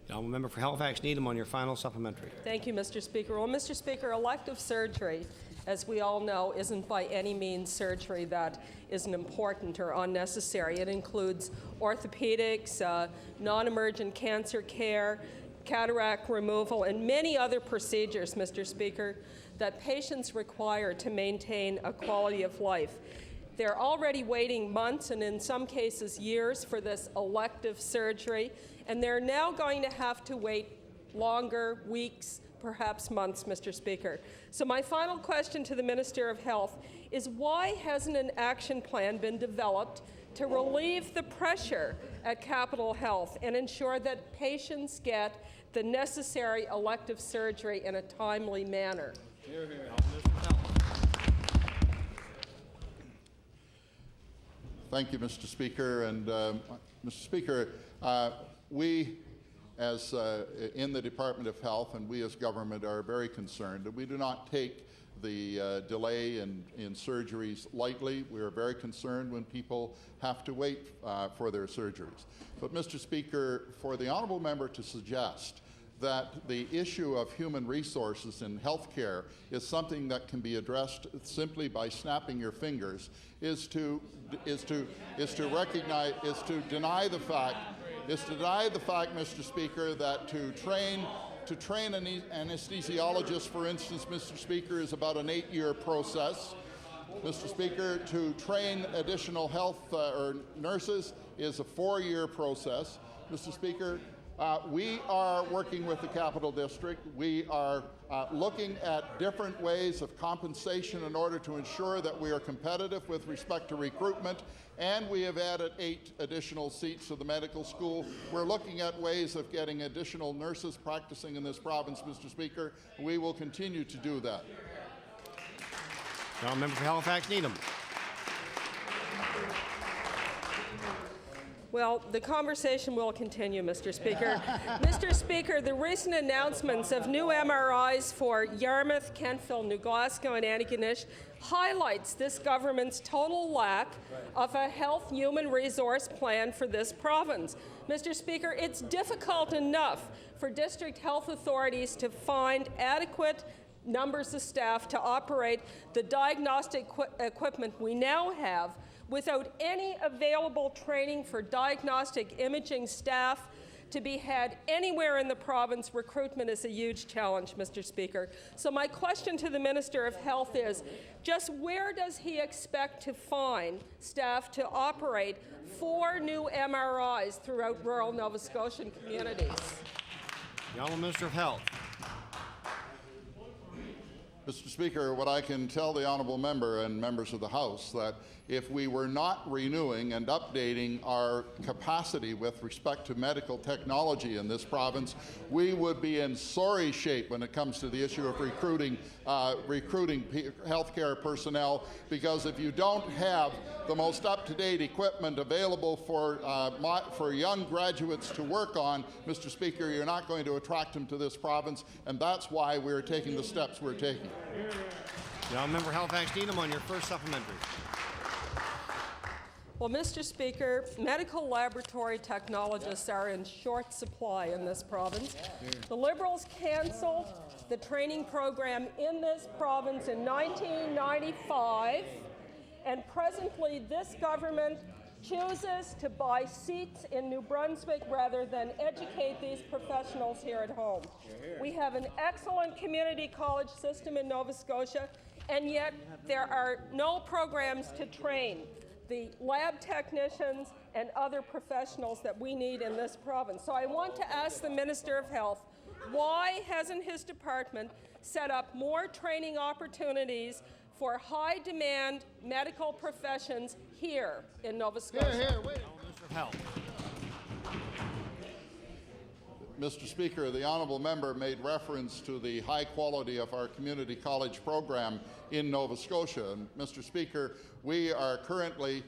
Speaker 1: The honourable member for Halifax Needham on your final supplementary.
Speaker 18: Thank you, Mr. Speaker. Well, Mr. Speaker, elective surgery, as we all know, isn't by any means surgery that isn't important or unnecessary. It includes orthopedics, non-emergent cancer care, cataract removal, and many other procedures, Mr. Speaker, that patients require to maintain a quality of life. They're already waiting months and in some cases years for this elective surgery, and they're now going to have to wait longer, weeks, perhaps months, Mr. Speaker. So my final question to the Minister of Health is, why hasn't an action plan been developed to relieve the pressure at Capital Health and ensure that patients get the necessary elective surgery in a timely manner?
Speaker 19: Hear, hear. Thank you, Mr. Speaker. And Mr. Speaker, we as in the Department of Health and we as government are very concerned that we do not take the delay in surgeries lightly. We are very concerned when people have to wait for their surgeries. But, Mr. Speaker, for the honourable member to suggest that the issue of human resources in healthcare is something that can be addressed simply by snapping your fingers is to deny the fact, Mr. Speaker, that to train an anesthesiologist, for instance, Mr. Speaker, is about an 8-year process. Mr. Speaker, to train additional health or nurses is a 4-year process. Mr. Speaker, we are working with the Capital District. We are looking at different ways of compensation in order to ensure that we are competitive with respect to recruitment, and we have added 8 additional seats to the medical school. We're looking at ways of getting additional nurses practicing in this province, Mr. Speaker. We will continue to do that.
Speaker 1: Now, member for Halifax Needham.
Speaker 18: Well, the conversation will continue, Mr. Speaker. Mr. Speaker, the recent announcements of new MRIs for Yarmouth, Kentville, New Glasgow, and Antigonish highlights this government's total lack of a health human resource plan for this province. Mr. Speaker, it's difficult enough for district health authorities to find adequate numbers of staff to operate the diagnostic equipment we now have without any available training for diagnostic imaging staff to be had anywhere in the province. Recruitment is a huge challenge, Mr. Speaker. So my question to the Minister of Health is, just where does he expect to find staff to operate 4 new MRIs throughout rural Nova Scotian communities?
Speaker 1: The Honourable Minister of Health.
Speaker 19: Mr. Speaker, what I can tell the honourable member and members of the House that if we were not renewing and updating our capacity with respect to medical technology in this province, we would be in sorry shape when it comes to the issue of recruiting healthcare personnel, because if you don't have the most up-to-date equipment available for young graduates to work on, Mr. Speaker, you're not going to attract them to this province, and that's why we're taking the steps we're taking.
Speaker 1: Now, member Halifax Needham on your first supplementary.
Speaker 18: Well, Mr. Speaker, medical laboratory technologists are in short supply in this province. The Liberals cancelled the training program in this province in 1995, and presently this government chooses to buy seats in New Brunswick rather than educate these professionals here at home. We have an excellent community college system in Nova Scotia, and yet there are no programs to train the lab technicians and other professionals that we need in this province. So I want to ask the Minister of Health, why hasn't his department set up more training opportunities for high-demand medical professions here in Nova Scotia?
Speaker 1: Minister of Health.
Speaker 19: Mr. Speaker, the honourable member made reference to the high quality of our community college program in Nova Scotia. And Mr. Speaker, we are currently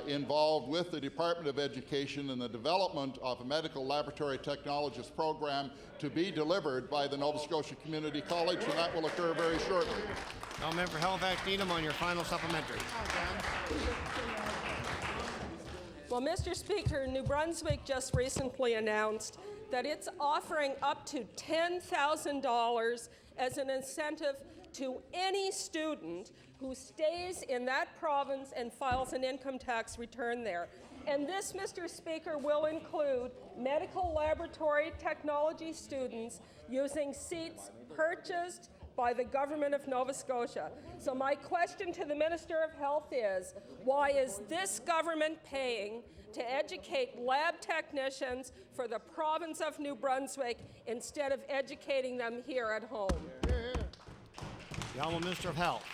Speaker 19: involved with the Department of Education in the development of a medical laboratory technologist program to be delivered by the Nova Scotia Community College, and that will occur very shortly.
Speaker 1: Now, member for Halifax Needham on your final supplementary.
Speaker 18: Well, Mr. Speaker, New Brunswick just recently announced that it's offering up to $10,000 as an incentive to any student who stays in that province and files an income tax return there. And this, Mr. Speaker, will include medical laboratory technology students using seats purchased by the government of Nova Scotia. So my question to the Minister of Health is, why is this government paying to educate lab technicians for the province of New Brunswick instead of educating them here at home?
Speaker 1: The Honourable Minister of Health.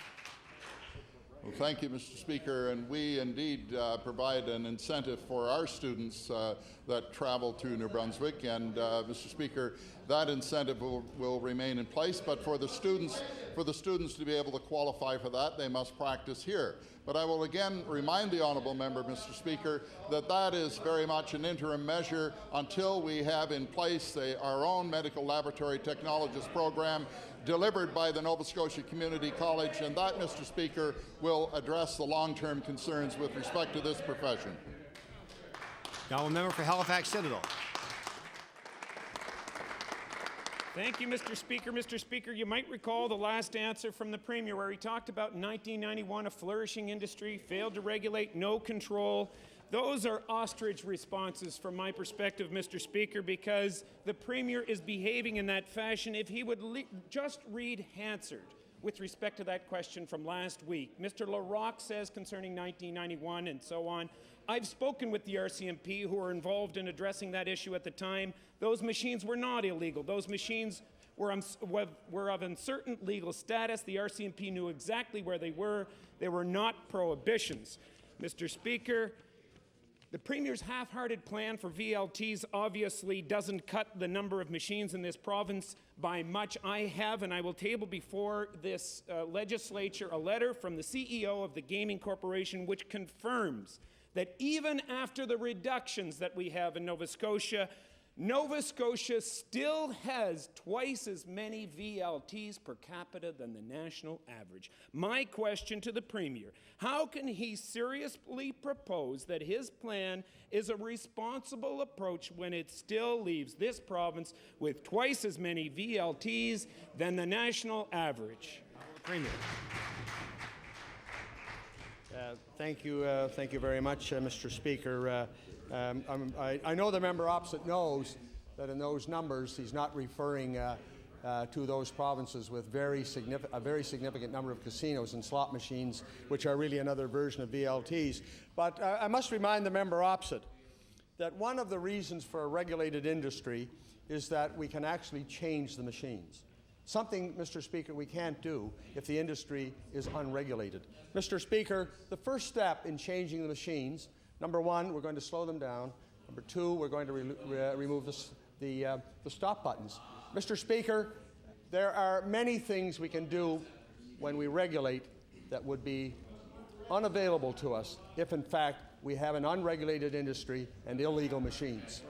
Speaker 19: Well, thank you, Mr. Speaker, and we indeed provide an incentive for our students that travel to New Brunswick, and Mr. Speaker, that incentive will remain in place, but for the students to be able to qualify for that, they must practice here. But I will again remind the honourable member, Mr. Speaker, that that is very much an interim measure until we have in place our own medical laboratory technologist program delivered by the Nova Scotia Community College, and that, Mr. Speaker, will address the long-term concerns with respect to this profession.
Speaker 1: The honourable member for Halifax Citadel.
Speaker 15: Thank you, Mr. Speaker. Mr. Speaker, you might recall the last answer from the Premier where he talked about in 1991 a flourishing industry, failed to regulate, no control. Those are ostrich responses from my perspective, Mr. Speaker, because the Premier is behaving in that fashion. If he would just read Hansard with respect to that question from last week. Mr. LaRocque says concerning 1991 and so on, I've spoken with the RCMP who were involved in addressing that issue at the time. Those machines were not illegal. Those machines were of uncertain legal status. The RCMP knew exactly where they were. They were not prohibitions. Mr. Speaker, the Premier's half-hearted plan for VLTs obviously doesn't cut the number of machines in this province by much. I have, and I will table before this legislature, a letter from the CEO of the Gaming Corporation which confirms that even after the reductions that we have in Nova Scotia still has twice as many VLTs per capita than the national average. My question to the Premier, how can he seriously propose that his plan is a responsible approach when it still leaves this province with twice as many VLTs than the national average?
Speaker 1: Premier.
Speaker 2: Thank you very much, Mr. Speaker. I know the member opposite knows that in those numbers he's not referring to those provinces with a very significant number of casinos and slot machines, which are really another version of VLTs. But I must remind the member opposite that one of the reasons for a regulated industry is that we can actually change the machines. Something, Mr. Speaker, we can't do if the industry is unregulated. Mr. Speaker, the first step in changing the machines, number one, we're going to slow them down. Number two, we're going to remove the stop buttons. Mr. Speaker, there are many things we can do when we regulate that would be unavailable to us if, in fact, we have an unregulated industry and illegal machines.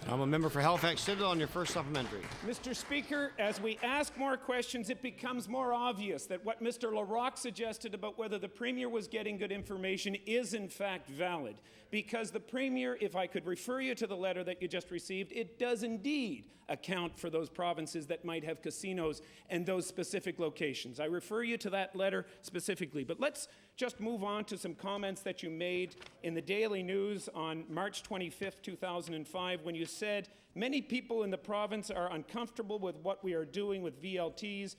Speaker 1: I'm a member for Halifax Citadel on your first supplementary.
Speaker 15: Mr. Speaker, as we ask more questions, it becomes more obvious that what Mr. LaRocque suggested about whether the Premier was getting good information is in fact valid. Because the Premier, if I could refer you to the letter that you just received, it does indeed account for those provinces that might have casinos and those specific locations. I refer you to that letter specifically. But let's just move on to some comments that you made in the Daily News on March 25th, 2005, when you said, many people in the province are uncomfortable with what we are doing with VLTs.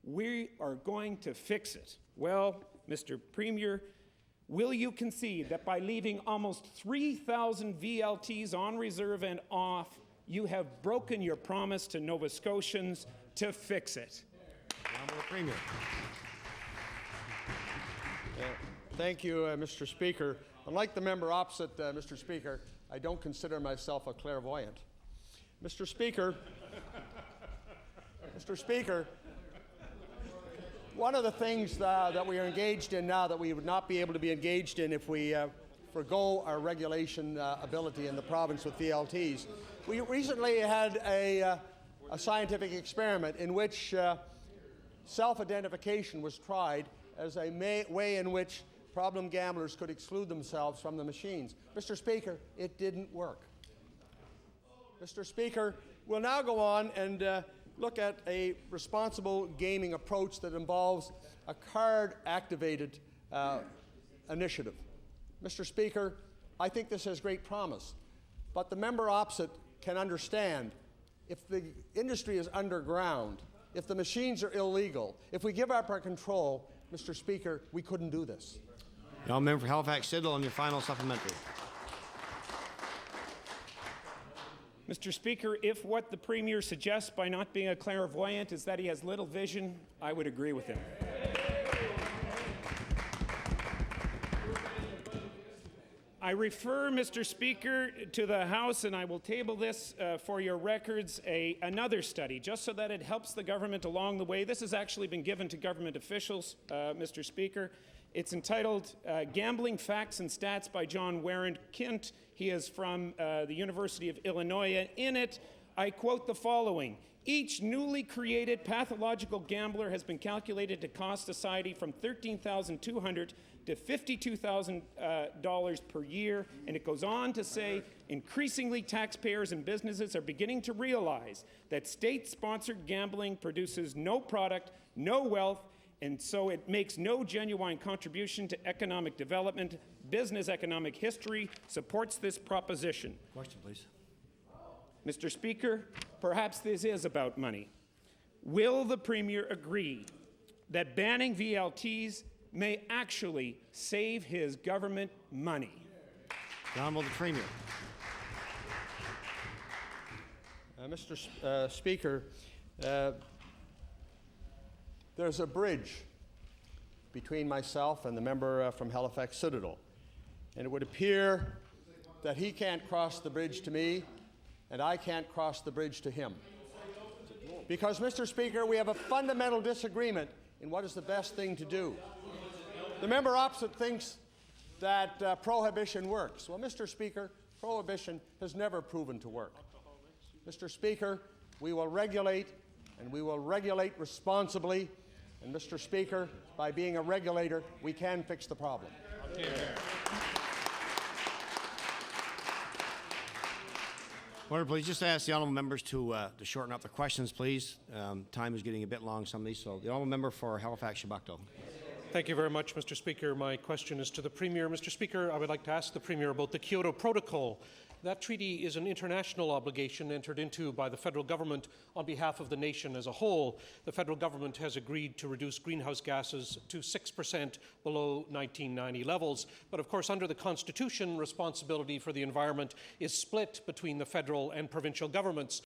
Speaker 15: We are going to fix it. Well, Mr. Premier, will you concede that by leaving almost 3,000 VLTs on reserve and off, you have broken your promise to Nova Scotians to fix it?
Speaker 1: Premier.
Speaker 2: Thank you, Mr. Speaker. Unlike the member opposite, Mr. Speaker, I don't consider myself a clairvoyant. Mr. Speaker, one of the things that we are engaged in now that we would not be able to be engaged in if we forgo our regulation ability in the province with VLTs. We recently had a scientific experiment in which self-identification was tried as a way in which problem gamblers could exclude themselves from the machines. Mr. Speaker, it didn't work. Mr. Speaker, we'll now go on and look at a responsible gaming approach that involves a card-activated initiative. Mr. Speaker, I think this has great promise, but the member opposite can understand if the industry is underground, if the machines are illegal, if we give up our control, Mr. Speaker, we couldn't do this.
Speaker 1: The member for Halifax-Sidle on your final supplementary.
Speaker 15: Mr. Speaker, if what the Premier suggests by not being a clairvoyant is that he has little vision, I would agree with him. I refer, Mr. Speaker, to the House, and I will table this for your records, another study, just so that it helps the government along the way. This has actually been given to government officials, Mr. Speaker. It's entitled Gambling Facts and Stats by John Warren-Kint. He is from the University of Illinois. In it, I quote the following. Each newly created pathological gambler has been calculated to cost society from $13,200 to $52,000 per year. And it goes on to say, increasingly taxpayers and businesses are beginning to realize that state-sponsored gambling produces no product, no wealth, and so it makes no genuine contribution to economic development. Business economic history supports this proposition.
Speaker 1: Question, please.
Speaker 15: Mr. Speaker, perhaps this is about money. Will the Premier agree that banning VLTs may actually save his government money?
Speaker 1: The Honourable the Premier.
Speaker 2: Mr. Speaker, there's a bridge between myself and the member from Halifax-Citadel, and it would appear that he can't cross the bridge to me and I can't cross the bridge to him. Because, Mr. Speaker, we have a fundamental disagreement in what is the best thing to do. The member opposite thinks that prohibition works. Well, Mr. Speaker, prohibition has never proven to work. Mr. Speaker, we will regulate, and we will regulate responsibly. And, Mr. Speaker, by being a regulator, we can fix the problem.
Speaker 1: Order, please. Just ask the honourable members to shorten up their questions, please. Time is getting a bit long, some of these. So the honourable member for Halifax-Shabakto.
Speaker 20: Thank you very much, Mr. Speaker. My question is to the Premier. Mr. Speaker, I would like to ask the Premier about the Kyoto Protocol. That treaty is an international obligation entered into by the federal government on behalf of the nation as a whole. The federal government has agreed to reduce greenhouse gases to 6% below 1990 levels. But of course, under the Constitution, responsibility for the environment is split between the federal and provincial governments.